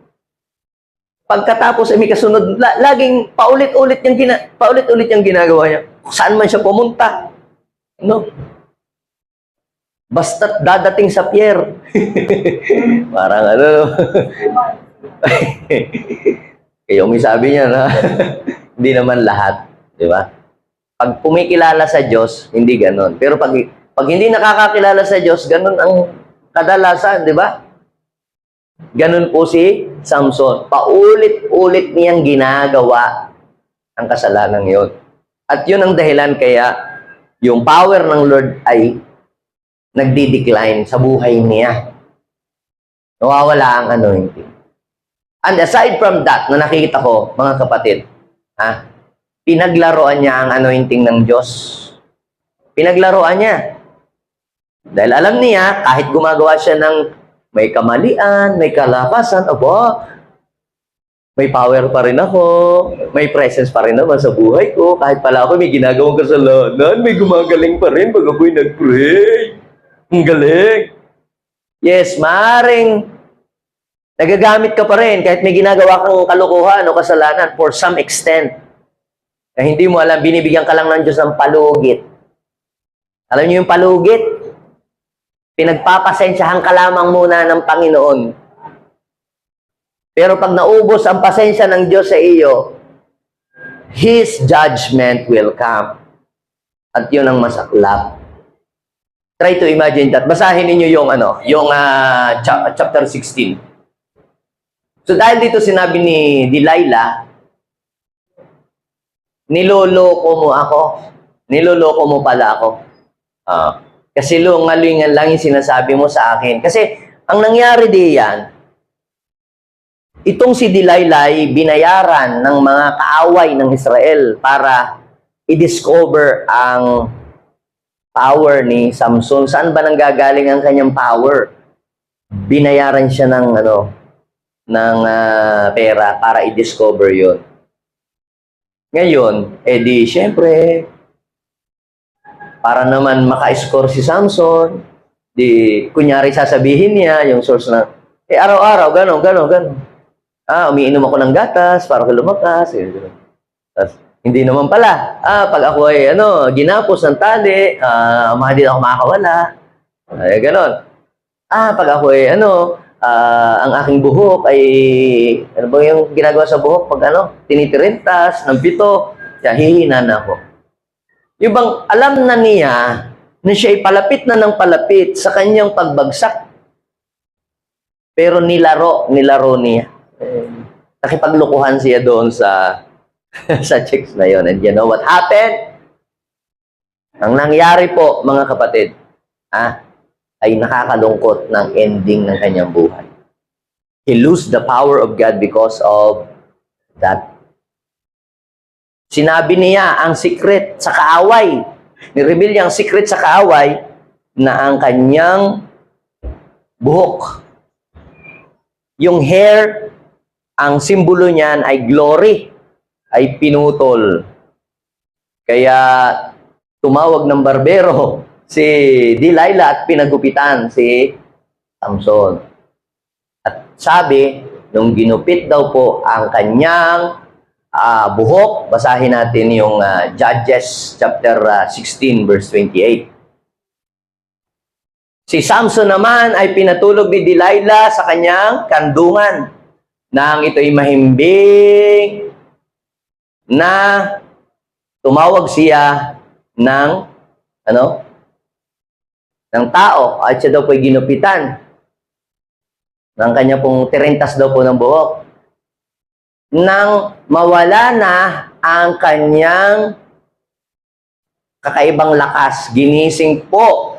Pagkatapos ay may kasunod, laging paulit-ulit yung ginagawa niya. Saan man siya pumunta. No? Basta't dadating sa pier. Parang ano. Kaya may sabi niya na hindi naman lahat. Di ba? Pag pumikilala sa Diyos, hindi ganon. Pero pag hindi nakakakilala sa Diyos, ganon ang kadalasan. Di ba? Ganon po si Samson. Paulit-ulit niyang ginagawa ang kasalanan yun. At yun ang dahilan kaya yung power ng Lord ay nagdi-decline sa buhay niya. Nawawala ang anointing. And aside from that, na nakikita ko, mga kapatid, pinaglaruan niya ang anointing ng Diyos. Pinaglaruan niya. Dahil alam niya, kahit gumagawa siya ng may kamalian, may kalakasan, may power pa rin ako, may presence pa rin naman sa buhay ko. Kahit pala ako may ginagawang kasalanan, may gumagaling pa rin pag ako'y nag-pray. Ang galing. Yes, maaaring nagagamit ka pa rin kahit may ginagawa kang kalokohan o kasalanan for some extent. Na hindi mo alam, binibigyan ka lang ng Diyos ng palugit. Alam niyo yung palugit? Pinagpapasensyahan ka lamang muna ng Panginoon. Pero pag naubos ang pasensya ng Diyos sa iyo, His judgment will come. At yun ang masaklap. Try to imagine that. Basahin niyo yung chapter 16. So dahil dito sinabi ni Delilah, niloloko mo ako. Niloloko mo pala ako. Kasi lungalingan lang yung sinasabi mo sa akin. Kasi ang nangyari diyan, itong si Delilah ay binayaran ng mga kaaway ng Israel para i-discover ang power ni Samson. Saan ba nanggagaling ang kanyang power? Binayaran siya ng pera para i-discover yon. Ngayon, syempre, para naman maka-score si Samson, kunyari sasabihin niya yung source na, araw-araw, gano'n. Umiinom ako ng gatas para lumakas. Tapos, Hindi naman pala. Pag ako ay ginapos ng tali, hindi ako makakawala. Ay, ganon. Pag ako ay ang aking buhok ay, ano ba yung ginagawa sa buhok pag tinitirintas ng pito, kaya hihina na ako. Yung bang alam na niya na siya ay palapit na ng palapit sa kanyang pagbagsak. Pero nilaro niya. Nakipaglukuhan siya doon sa sa chicks na yon. And you know what happened? Ang nangyari po, mga kapatid, ay nakakalungkot ng ending ng kanyang buhay. He lose the power of God because of that. Sinabi niya ang secret sa kaaway. Ni-reveal niya ang secret sa kaaway na ang kanyang buhok. Yung hair, ang simbolo niyan ay glory, ay pinutol. Kaya tumawag ng barbero si Delilah at pinagupitan si Samson. At sabi, nung ginupit daw po ang kanyang buhok, basahin natin yung Judges chapter 16 verse 28. Si Samson naman ay pinatulog ni Delilah sa kanyang kandungan nang ito'y mahimbing na tumawag siya ng ng tao at siya daw po'y ginupitan ng kanya pong tirentas daw po ng buhok. Nang mawala na ang kanyang kakaibang lakas, ginising po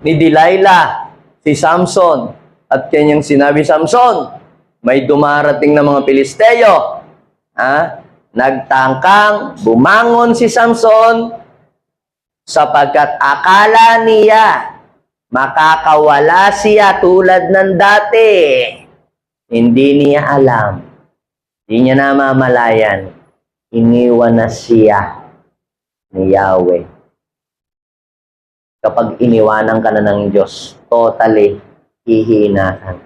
ni Delilah si Samson at kanyang sinabi, Samson, may dumarating na mga Pilisteo. Nagtangkang bumangon si Samson sapagkat akala niya makakawala siya tulad ng dati. Hindi niya alam. Hindi niya namamalayan. Iniwan na siya ni Yahweh. Kapag iniwanan ka na ng Diyos, totally hihina ka.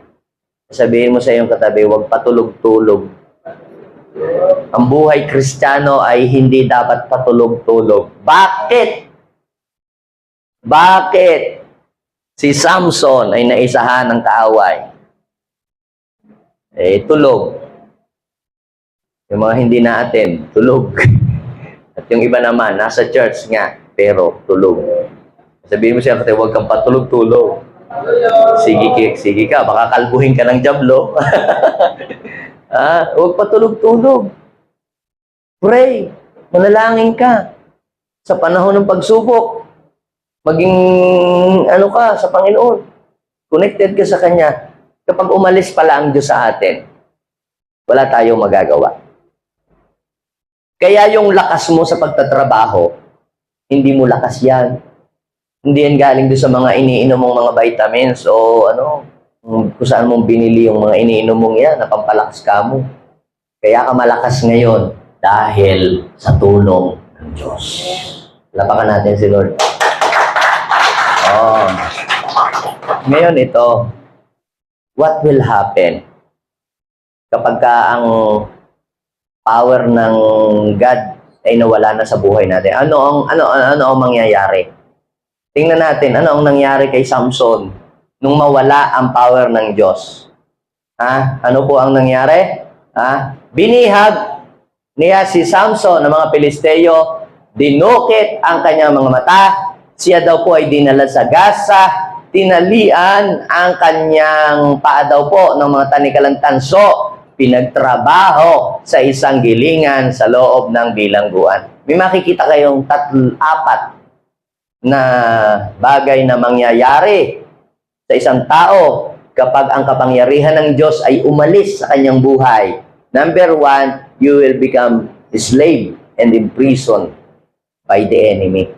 Sabihin mo sa iyong katabi, huwag patulog-tulog. Ang buhay Kristiyano ay hindi dapat patulog-tulog. Bakit? Bakit si Samson ay naisahan ng kaaway? Tulog. Yung mga hindi na-attend, tulog. At yung iba naman, nasa church nga, pero tulog. Sabihin mo siya, huwag kang patulog-tulog. Sige ka, baka kalbuhin ka ng jablo. Huwag patulog-tulog. Pray. Manalangin ka. Sa panahon ng pagsubok, maging ka sa Panginoon. Connected ka sa Kanya. Kapag umalis pala ang Diyos sa atin, wala tayong magagawa. Kaya yung lakas mo sa pagtatrabaho, hindi mo lakas yan. Hindi yan galing doon sa mga iniinom mong mga vitamins o kung saan mong binili yung mga iniinom mong yan na pampalakas ka mo. Kaya ka malakas ngayon dahil sa tulong ng Diyos. Lapakan natin si Lord. Ngayon ito, what will happen kapag ang power ng God ay nawala na sa buhay natin? Ano ang mangyayari? Tingnan natin, ano ang nangyari kay Samson nung mawala ang power ng Diyos? Ano po ang nangyari? Binihag niya si Samson ng mga Pilisteo, dinukit ang kanyang mga mata, siya daw po ay dinala sa gasa, tinalian ang kanyang paa daw po ng mga tanikalang tanso, pinagtrabaho sa isang gilingan sa loob ng bilangguan. May makikita kayong 3-4 na bagay na mangyayari sa isang tao kapag ang kapangyarihan ng Diyos ay umalis sa kanyang buhay. Number 1, you will become a slave and imprisoned by the enemy.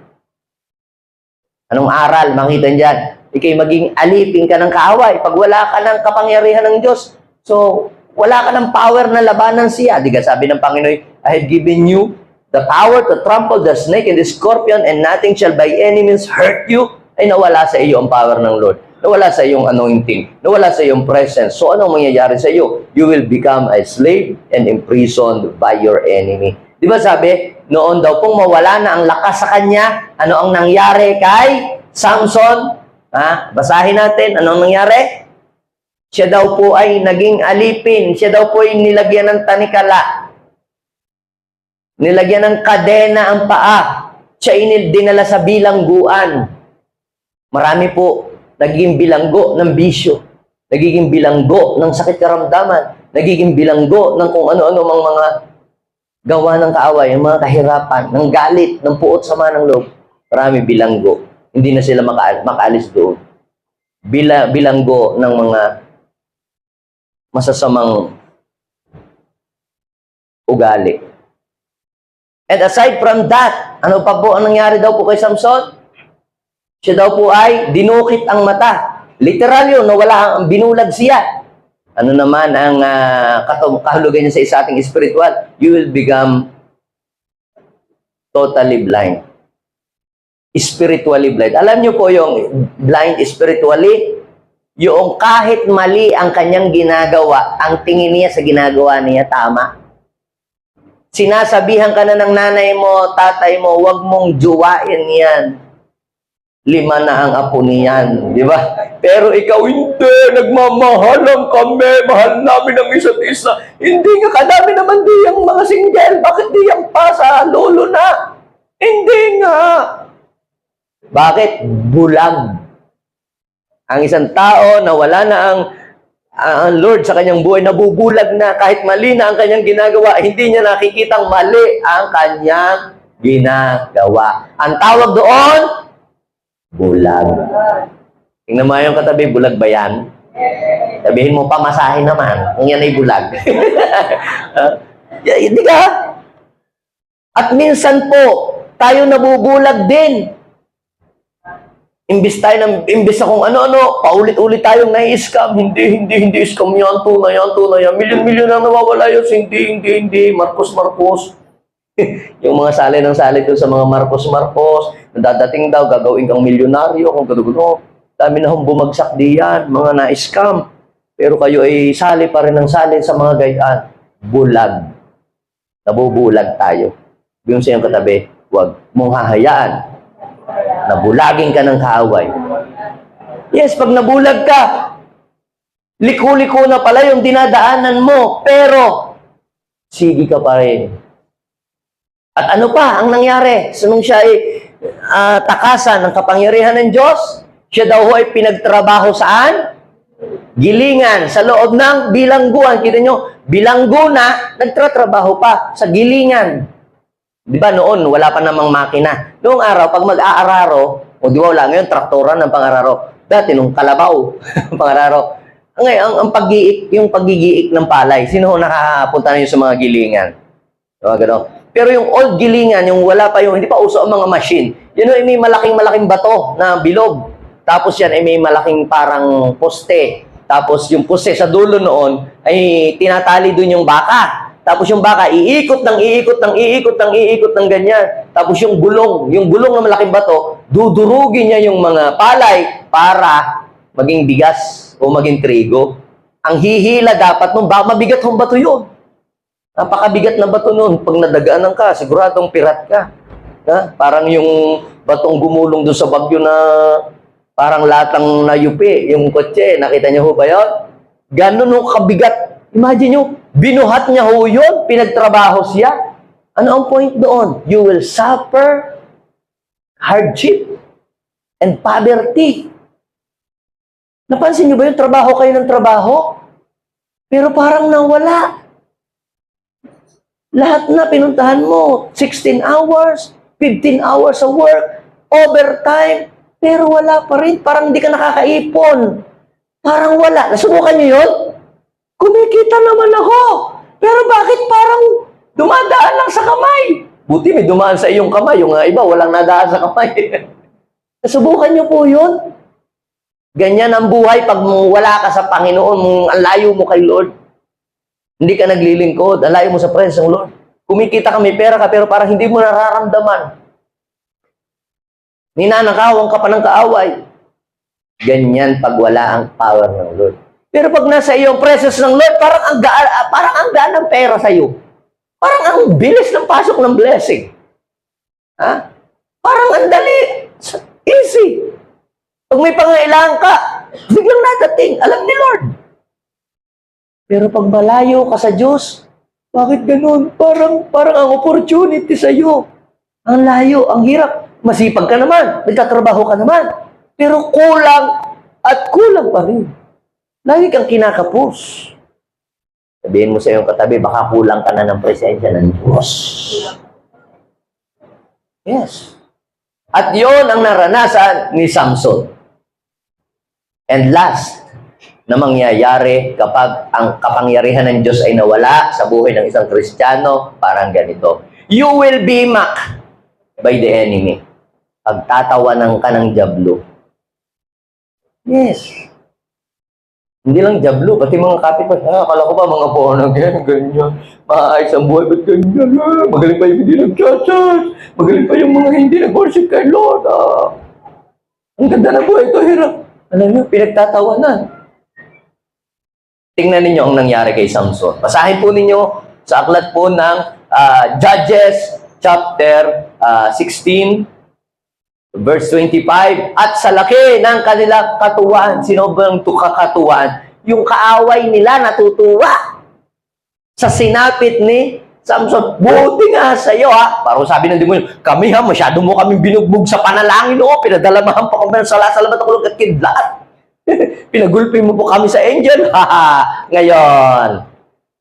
Anong aral? Makita dyan. Ikay maging alipin ka ng kaaway pag wala ka ng kapangyarihan ng Diyos. So, wala ka ng power na labanan siya. Di ka sabi ng Panginoon, I have given you the power to trample the snake and the scorpion and nothing shall by any means hurt you. Ay nawala sa iyo ang power ng Lord. Nawala sa iyong anointing. Nawala sa iyong presence. So anong mangyayari sa iyo? You will become a slave and imprisoned by your enemy. Di ba sabi, noon daw pong mawala na ang lakas sa kanya, ano ang nangyari kay Samson? Basahin natin, ano ang nangyari? Siya daw po ay naging alipin, siya daw po ay nilagyan ng tanikala, nilagyan ng kadena ang paa, siya dinala sa bilangguan. Marami po nagiging bilanggo ng bisyo, nagiging bilanggo ng sakit karamdaman, nagiging bilanggo ng kung ano-ano mga gawa ng kaaway, ng mga kahirapan, ng galit, ng puot sama ng loob. Marami bilanggo. Hindi na sila makaalis doon. Bilanggo ng mga masasamang ugali. And aside from that, ano pa po ang nangyari daw po kay Samson? Siya daw po ay dinukit ang mata. Literal yun, nawala ang binulag siya. Ano naman ang kahulugan niya sa ating spiritual? You will become totally blind. Spiritually blind. Alam niyo po yung blind spiritually? Yung kahit mali ang kanyang ginagawa, ang tingin niya sa ginagawa niya tama. Sinasabihan ka na ng nanay mo, tatay mo, huwag mong juwain yan. 5 na ang apo niyan, di ba? Pero ikaw hindi, nagmamahalan kami, mahal namin ang isa't isa. Hindi nga kadami naman di yung mga single, bakit di yung pasa, lolo na? Hindi nga. Bakit? Bulag. Ang isang tao na wala na ang Lord sa kanyang buhay, nabubulag na, kahit mali na ang kanyang ginagawa, hindi niya nakikitang mali ang kanyang ginagawa. Ang tawag doon, bulag. Tingnan mo yung katabi, bulag ba yan? Sabihin mo, pamasahin naman. Kung yan ay bulag. Hindi ka? At minsan po, tayo nabubulag din. Imbis na kung ano-ano, paulit-ulit tayong nai-scam. Hindi, scam yan, tunay yan. Milyon-milyon ang nawawala yun. Hindi. Marcos. Yung mga sali doon sa mga Marcos, dadating daw, gagawin kang milyonaryo, kung gano'n. Dami na hong bumagsak diyan, mga na-scam. Pero kayo ay sali pa rin ng sali sa mga gayaan. Bulag. Nabubulag tayo. Yung sa iyong katabi, huwag mong hahayaan na bulagin ka ng kaaway. Yes, pag nabulag ka, liko-liko na pala yung dinadaanan mo, pero sige ka pa rin. At ano pa ang nangyari? So, nung siya ay takasan ng kapangyarihan ng Diyos, siya daw ay pinagtrabaho saan? Gilingan, sa loob ng bilangguan. Kita nyo, bilanggo na, nagtratrabaho pa sa gilingan. Di ba noon, wala pa namang makina. Noong araw, pag mag-aararo, o di ba wala ngayon, traktoran ng pang-araro. Dati, nung kalabaw, pang-araro. Ngayon, yung paggigiik ng palay, sino nakapunta na yun sa mga gilingan? Diba, gano'n? Pero yung old gilingan, yung wala pa yung, hindi pa uso ang mga machine, yun ay may malaking bato na bilog. Tapos yan ay may malaking parang poste. Tapos yung poste sa dulo noon ay tinatali dun yung baka. Tapos yung baka iikot ng ganyan. Tapos yung gulong na malaking bato, dudurugin niya yung mga palay para maging bigas o maging trigo. Ang hihila dapat nung mabigat yung bato yun. Napakabigat na bato noon. Pag nadagaanan ka, siguradong pirat ka. Parang yung batong gumulong doon sa bagyo na parang latang nayupi, yung kotse. Nakita niyo ho ba yun? Ganun ho kabigat. Imagine nyo, binuhat niya ho yun, pinagtrabaho siya. Ano ang point doon? You will suffer hardship and poverty. Napansin niyo ba yung trabaho kayo ng trabaho? Pero parang nawala. Lahat na pinuntahan mo, 16 hours, 15 hours of work, overtime, pero wala pa rin. Parang hindi ka nakakaipon. Parang wala. Nasubukan niyo yun? Kumikita naman ako. Pero bakit parang dumadaan lang sa kamay? Buti may dumaan sa iyong kamay. Yung iba, walang nadaan sa kamay. Nasubukan niyo po yun? Ganyan ang buhay pag wala ka sa Panginoon, ang layo mo kay Lord. Hindi ka naglilingkod, alayo mo sa presence ng Lord. Kumikita ka, may pera ka, pero parang hindi mo nararamdaman. Ninanakawan ka pa ng kaaway. Ganyan pag wala ang power ng Lord. Pero pag nasa iyong presence ng Lord, parang ang gaan ng pera sa iyo. Parang ang bilis ng pasok ng blessing. Ha? Parang ang dali. Easy. Pag may pangailangan ka, biglang nadating. Alam ni Lord. Pero pag malayo ka sa Diyos, bakit ganun? Parang ang opportunity sa iyo. Ang layo, ang hirap. Masipag ka naman, nagtatrabaho ka naman. Pero kulang at kulang pa rin. Lagi kang kinakapos. Sabihin mo sa iyong katabi, baka kulang ka na ng presensya ng Diyos. Yes. At yon ang naranasan ni Samson. And last, na mangyayari kapag ang kapangyarihan ng Diyos ay nawala sa buhay ng isang Kristiyano, parang ganito. You will be mocked by the enemy. Pagtatawanan ka ng dyablo. Yes. Hindi lang dyablo, pati mga kapitbahay. Akala ko pa mga ponang yan, ganyan. Maayos ang buhay, ba't ganyan? Magaling pa yung hindi nag-church. Magaling pa yung mga hindi nag-worship kay Lord. Ang ganda ng buhay ito, hirap. Alam niyo, pinagtatawanan. Tingnan ninyo ang nangyari kay Samson. Basahin po ninyo sa aklat po ng Judges chapter 16, verse 25. At sa laki ng kanilang katuwaan, sinobrang kakatuwaan, yung kaaway nila natutuwa sa sinapit ni Samson. Buti nga sa iyo, ha? Parang sabi ng demonyo, kami ha, masyado mo kami binugbog sa panalangin, o pinadalamahan pa kami ng salasalabat at kulog at kidlat. Pinagulpi mo po kami sa angel. Ngayon,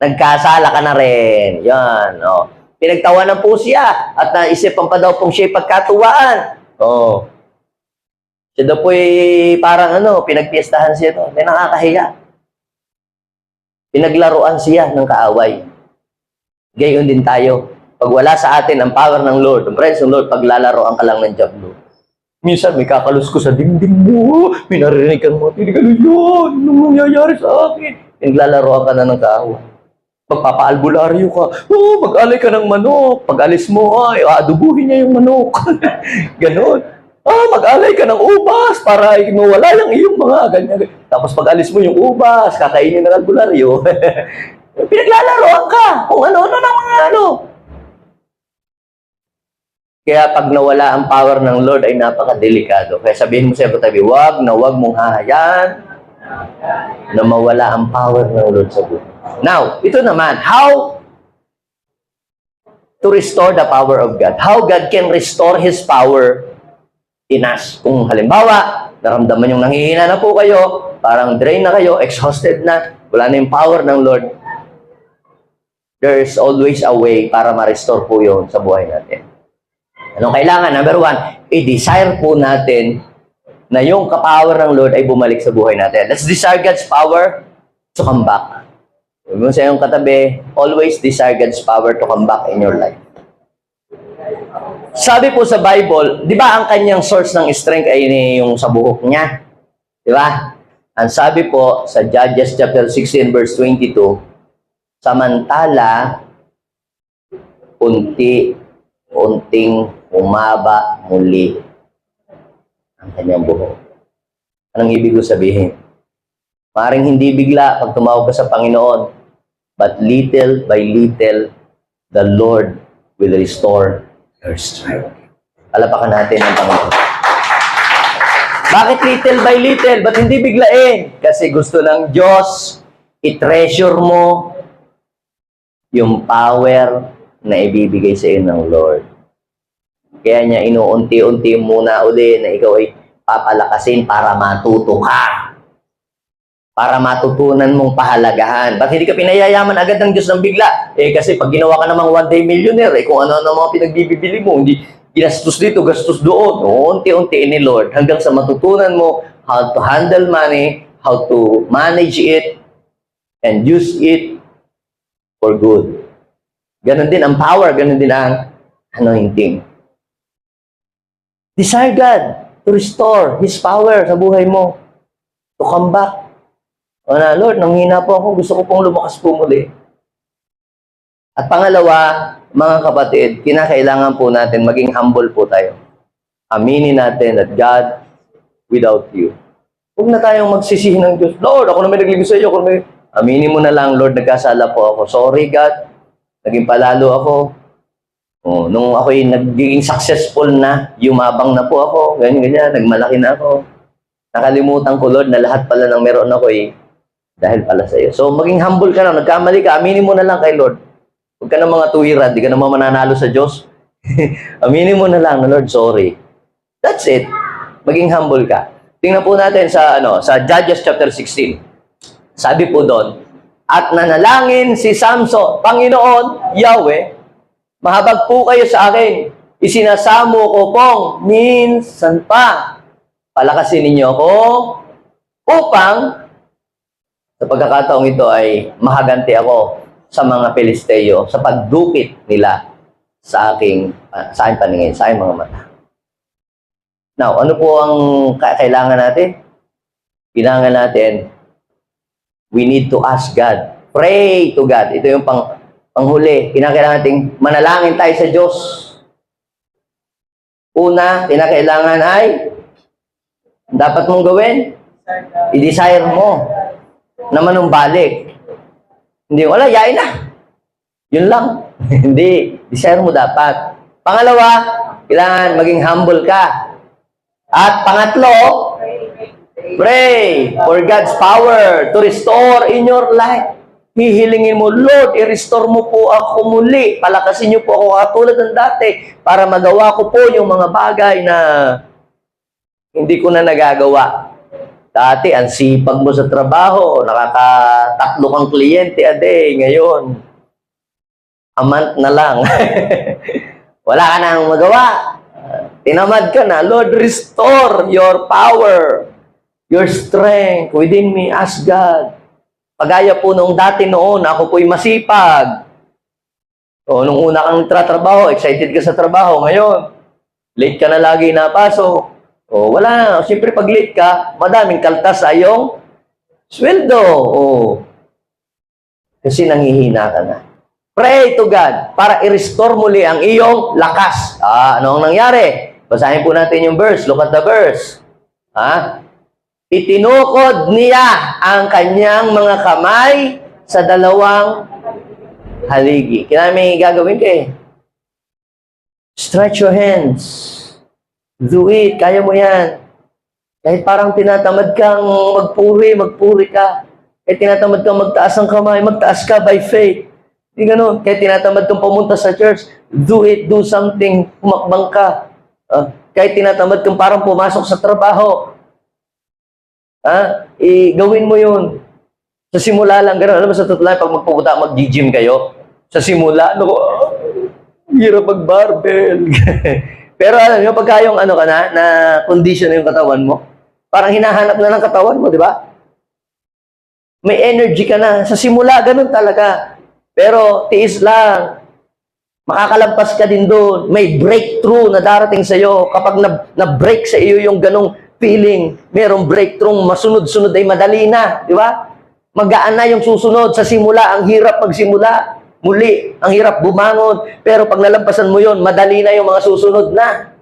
nagkasala ka na rin. Yan, o. Pinagtawanan po siya at naisipan pa daw pong siya pagkatuwaan. Oh. Siya daw po parang pinagpiestahan siya ito. May nakakahiya. Pinaglaruan siya ng kaaway. Gayon din tayo. Pag wala sa atin ang power ng Lord, ang presence ng Lord, paglalaroan ka lang ng dyablo. Minsan may kakalus ko sa dingding mo. May naririnig kang mga tinigalos yun. Anong nangyayari sa akin? Pinaglalaroan ka na ng kaaway. Magpapaalbularyo ka. Mag-alay ka ng manok. Pag alis mo, adubuhin niya yung manok. Ganon. Mag-alay ka ng ubas para mawala yung iyong mga ganyan. Tapos pag alis mo yung ubas, kakainin ng albularyo. Pinaglalaroan ka. Kung ano-ano ng mga Kaya pag nawala ang power ng Lord ay napakadelikado. Kaya sabihin mo sa iyo, tabi, wag mong hahayaan na mawala ang power ng Lord sa buhay. Now, ito naman, how to restore the power of God. How God can restore His power in us. Kung halimbawa, naramdaman yung nanghihina na po kayo, parang drain na kayo, exhausted na, wala na yung power ng Lord, there's always a way para ma-restore po yun sa buhay natin. Anong kailangan? Number one, i-desire po natin na yung kapower ng Lord ay bumalik sa buhay natin. Let's desire God's power to come back. Sabi mo sa iyong katabi, always desire God's power to come back in your life. Sabi po sa Bible, di ba ang kanyang source ng strength ay yung sa buhok niya? Di ba? Ang sabi po sa Judges chapter 16 verse 22, samantala, unting umaba muli ang kanyang buhok. Anong ibig ko sabihin? Maring hindi bigla pag tumawag ka sa Panginoon, but little by little, the Lord will restore your strength. Palapakan natin ang Panginoon. Bakit little by little? Ba't hindi biglain? Kasi gusto ng Diyos, i-treasure mo yung power na ibibigay sa iyo ng Lord. Kaya niya inuunti-unti muna uli na ikaw ay papalakasin para matuto ka. Para matutunan mong pahalagahan. Ba't hindi ka pinayayaman agad ng Diyos ng bigla? Kasi pag ginawa ka namang one day millionaire, kung ano-ano mga pinagbibili mo, hindi ginastos dito, gastos doon. Unti-unti ni Lord hanggang sa matutunan mo how to handle money, how to manage it, and use it for good. Ganon din ang power, ganon din ang anointing. Desire God to restore His power sa buhay mo. To come back. Lord, nanghina po ako. Gusto ko pong lumakas po muli. At pangalawa, mga kapatid, kinakailangan po natin maging humble po tayo. Aminin natin that God without you. Huwag na tayong magsisihin ng Diyos. Lord, ako na may naglingkod sa iyo. Aminin mo na lang, Lord, nagkasala po ako. Sorry, God. Naging palalo ako. Oh, nung ako'y naging successful na, yumabang na po ako, ganyan, nagmalaki na ako. Nakalimutan ko, Lord, na lahat pala ng meron ako dahil pala sa iyo. So, maging humble ka na. Nagkamali ka, aminin mo na lang kay Lord. Huwag ka na mga tuwiran, di ka naman mananalo sa Diyos. Aminin mo na lang na, Lord, sorry. That's it. Maging humble ka. Tingnan po natin sa Judges chapter 16. Sabi po doon, at nanalangin si Samson, Panginoon, Yahweh, mahabag po kayo sa akin. Isinasamo ko pong minsan pa. Palakasin ninyo ako upang sa pagkakataong ito ay mahaganti ako sa mga Pilisteo sa pagdukit nila sa aking paningin, sa aking mga mata. Now, ano po ang kailangan natin? Kailangan natin, we need to ask God. Pray to God. Ito yung panghuli. Kinakailangan natin manalangin tayo sa Diyos. Una, kinakailangan ay dapat mong gawin, i-desire mo na manumbalik. Hindi, wala, yain na. Yun lang. Hindi, desire mo dapat. Pangalawa, kailangan maging humble ka. At pangatlo, pray for God's power to restore in your life. Hihilingin mo, Lord, i-restore mo po ako muli. Palakasin niyo po ako katulad ng dati para magawa ko po yung mga bagay na hindi ko na nagagawa. Dati, ang sipag mo sa trabaho, nakaka-3 kang kliyente a day. Ngayon, a month na lang. Wala ka nang magawa. Tinamad ka na. Lord, restore your power, your strength within me. Ask God. Pagaya po nung dati noon, ako po'y masipag. O, nung una kang tratrabaho, excited ka sa trabaho. Ngayon, late ka na lagi napasok. O, wala na. Siyempre, pag late ka, madaming kaltas sa iyong sweldo. O, kasi nanghihina ka na. Pray to God para i-restore muli ang iyong lakas. Ano ang nangyari? Basahin po natin yung verse. Look at the verse. Itinukod niya ang kanyang mga kamay sa dalawang haligi. Kaya may gagawin ka eh. Stretch your hands. Do it. Kaya mo yan. Kahit parang tinatamad kang magpuri ka. Kahit tinatamad kang magtaas ng kamay, magtaas ka by faith. Hindi ganun. Kahit tinatamad kang pumunta sa church, do it. Do something. Pumakbang ka. Kahit tinatamad kang parang pumasok sa trabaho, gawin mo yun. Sa simula lang, gano'n. Alam mo, sa totoo lang, pag magpupunta, mag-gym kayo, sa simula, hirap mag-barbell. Pero alam nyo, pagka yung na condition na yung katawan mo, parang hinahanap na ng katawan mo, di ba? May energy ka na. Sa simula, ganun talaga. Pero tiis lang. Makakalampas ka din doon. May breakthrough na darating sa iyo. Kapag na-break sa iyo yung ganong feeling, merong breakthrough, masunod-sunod ay madali na. Di ba? Magaan na yung susunod. Sa simula, ang hirap magsimula. Muli, ang hirap bumangon. Pero pag nalampasan mo yon, madali na yung mga susunod na.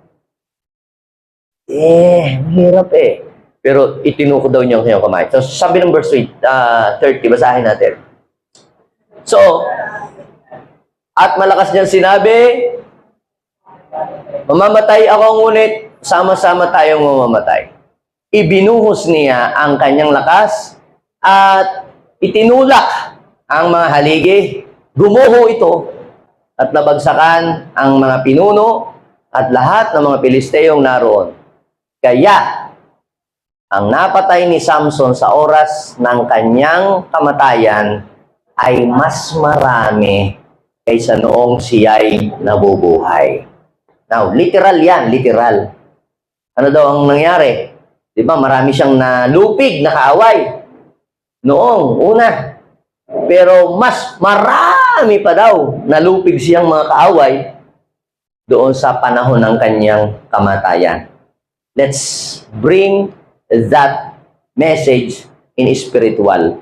Hirap eh. Pero itinuko daw niya ang kanyang kamay. So, sabi ng verse 30, basahin natin. So, at malakas niyang sinabi, mamamatay ako, ngunit sama-sama tayong mamamatay. Ibinuhos niya ang kanyang lakas at itinulak ang mga haligi. Gumuho ito at nabagsakan ang mga pinuno at lahat ng mga Pilisteyong naroon. Kaya, ang napatay ni Samson sa oras ng kanyang kamatayan ay mas marami kaysa noong siya'y nabubuhay. Now, literal yan, literal. Ano daw ang nangyari? Di ba, marami siyang nalupig, nakaaway. Noong una. Pero mas marami pa daw nalupig siyang mga kaaway doon sa panahon ng kanyang kamatayan. Let's bring that message in spiritual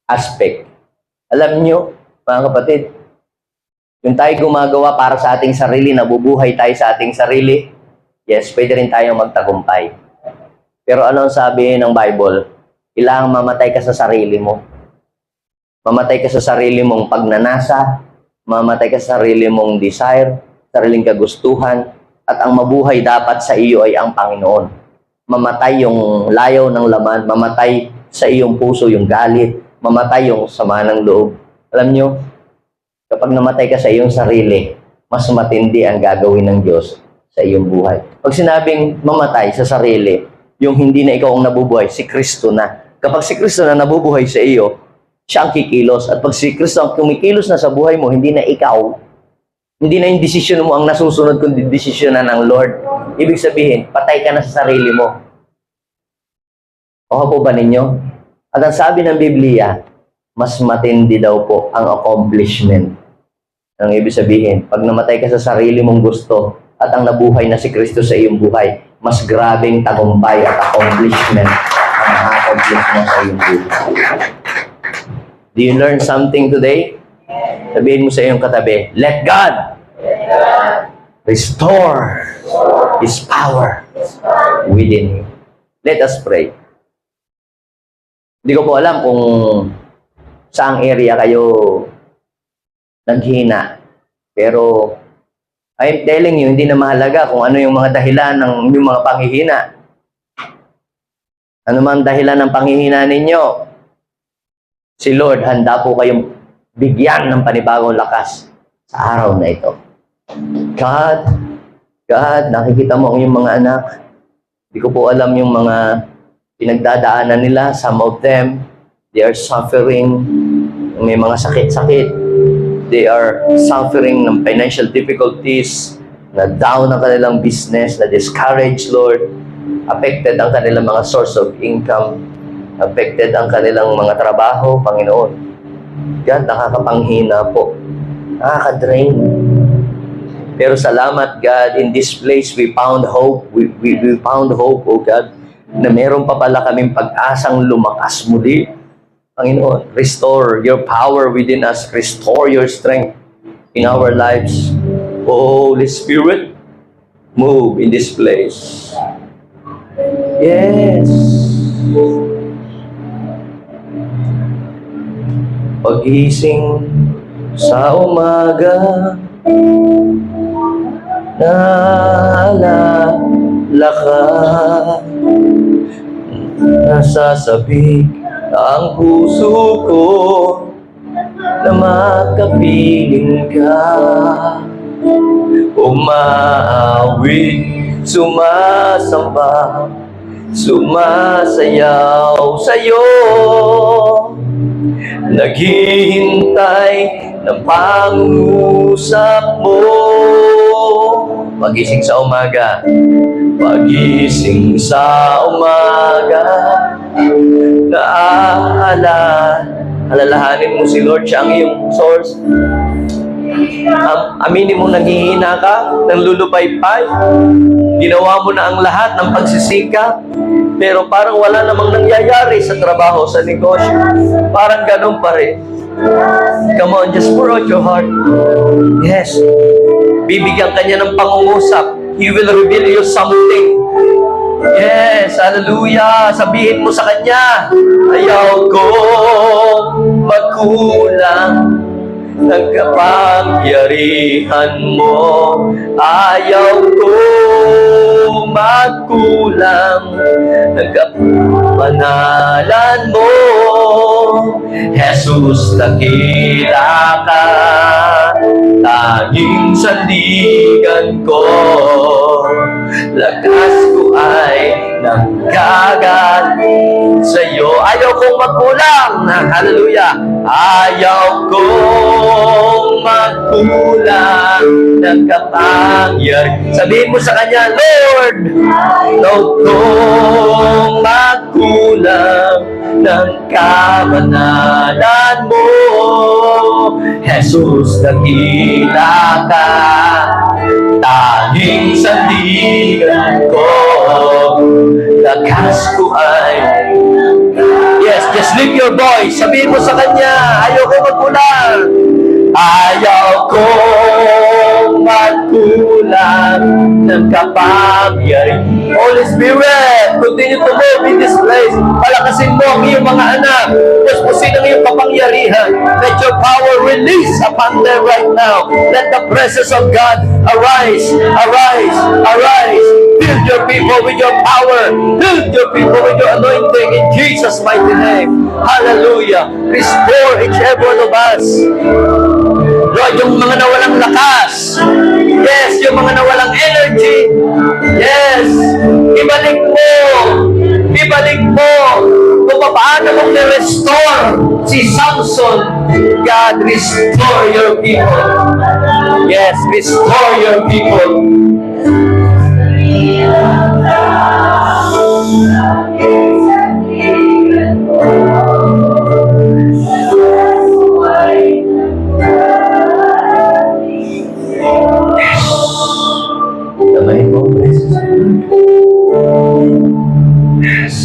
aspect. Alam nyo, mga kapatid, yung tayo gumagawa para sa ating sarili, nabubuhay tayo sa ating sarili, yes, pwede rin tayong magtagumpay. Pero ano ang sabi ng Bible? Kailangang mamatay ka sa sarili mo. Mamatay ka sa sarili mong pagnanasa, mamatay ka sa sarili mong desire, sariling kagustuhan, at ang mabuhay dapat sa iyo ay ang Panginoon. Mamatay yung layaw ng laman, mamatay sa iyong puso yung galit, mamatay yung sama ng loob. Alam nyo, kapag namatay ka sa iyong sarili, mas matindi ang gagawin ng Diyos sa iyong buhay. Pag sinabing mamatay sa sarili, yung hindi na ikaw ang nabubuhay, si Kristo na. Kapag si Kristo na nabubuhay sa iyo, siya ang kikilos. At pag si Kristo ang kumikilos na sa buhay mo, hindi na ikaw, hindi na yung desisyon mo ang nasusunod, kundi desisyon na ng Lord. Ibig sabihin, patay ka na sa sarili mo. O po ba ninyo? At ang sabi ng Biblia, mas matindi daw po ang accomplishment. Ang ibig sabihin, pag namatay ka sa sarili mong gusto at ang nabuhay na si Kristo sa iyong buhay, mas grabing tagumpay at accomplishment ang ma-accomplish mo sa iyong buhay. Do you learn something today? Sabihin mo sa iyong katabi, let God restore His power within you. Let us pray. Hindi ko po alam kung saang area kayo naghina. Pero I'm telling you, hindi na mahalaga kung ano yung mga dahilan ng yung mga panghihina. Ano man dahilan ng panghihina ninyo, si Lord, handa po kayong bigyan ng panibagong lakas sa araw na ito. God, nakikita mo ang iyong mga anak. Hindi ko po alam yung mga pinagdadaanan nila. Some of them, they are suffering. May mga sakit-sakit. They are suffering ng financial difficulties, na down ang kanilang business, na discouraged, Lord. Affected ang kanilang mga source of income. Affected ang kanilang mga trabaho, Panginoon. God, nakakapanghina po. Nakaka-drain. Pero salamat, God, in this place we found hope. We found hope, oh God, na meron pa pala kaming pag-asang lumakas muli. Panginoon, restore your power within us. Restore your strength in our lives. Holy Spirit, move in this place. Yes. Pagising sa umaga, naalala ka, nasasabik ang puso ko na makapiling ka. Umaawit, sumasamba, sumasayaw sa'yo, naghihintay ng pangusap mo. Pagising sa umaga, pagising sa umaga, alalahanin mo si Lord, siya ang iyong source. Aminin mo naghihina ka, nanlulupaypay, ginawa mo na ang lahat ng pagsisikap, pero parang wala namang nangyayari sa trabaho, sa negosyo. Parang ganun pa rin. Come on, just pour out your heart. Yes. Bibigyan ka niya ng pangungusap. He will reveal you something. Yes, hallelujah. Sabihin mo sa kanya, ayaw ko magkulang ng kapangyarihan mo. Ayaw ko magkulang ng kapanalan mo. Jesus, dakila ka, tanging sandigan ko. Lakas ko ay nanggagaling sa'yo. Ayaw kong magkulang. Hallelujah. Ayaw kong magkulang ng kapangyarihan. Sabihin mo sa kanya, Lord, ayaw kong magkulang ng kamanalan mo. Jesus, dakila ka, tanging sandigan ko. Lakas ko ay... Yes, just lift your voice. Sabihin mo sa kanya, ayaw ko magkulang. Ayaw ko magkulang ng kapangyarihan. Holy Spirit, continue to move in this place. Palakasin mo ang iyong mga anak. Just Tapusin ang iyong kapangyarihan. Let your power release upon them right now. Let the presence of God arise, arise, arise. Build your people with your power. Build your people with your anointing in Jesus' mighty name. Hallelujah. Restore each every one of us. Lord, yung mga nawalang lakas. Yes, yung mga nawalang energy. Yes, ibalik mo. Ibalik mo. Kung paano mong ni-restore si Samson. God, restore your people. Yes, restore your people. Damayin mo, please. Yes.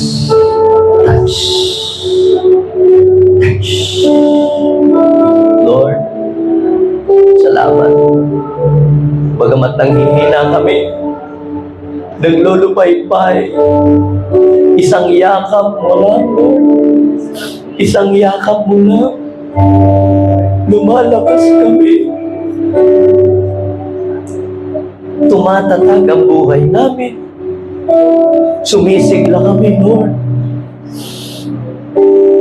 Touch. Touch. Lord, salamat. Bagamat nanghihina kami, naglulupay-pay, isang yakap mo lang, Lord. Isang yakap mo lang. Lumalakas kami. Tumatatag ang buhay namin. Sumisigla kami, Lord.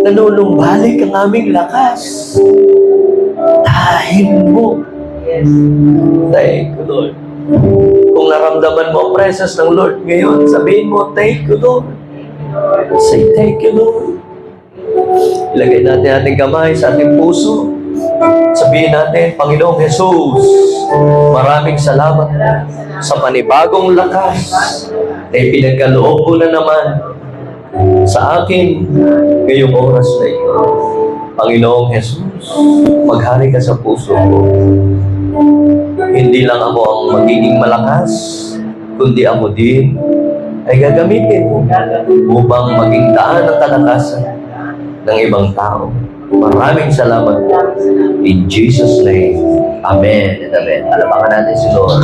Nanulumbalik ang aming lakas. Dahil mo. Yes. Thank you, Lord. Kung naramdaman mo ang presence ng Lord ngayon, sabihin mo, thank you, Lord. Say, thank you, Lord. Ilagay natin ating kamay sa ating puso. Sabihin natin, Panginoong Jesus, maraming salamat sa panibagong lakas na ipinagkaloob mo na naman sa akin ngayong oras na ito. Panginoong Jesus, maghari ka sa puso ko. Hindi lang ako ang magiging malakas, kundi ako din ay gagamitin mo upang maging daan ng kalakasan ng ibang tao. Maraming salamat po. In Jesus' name. Amen and amen. Alabakan natin si Lord.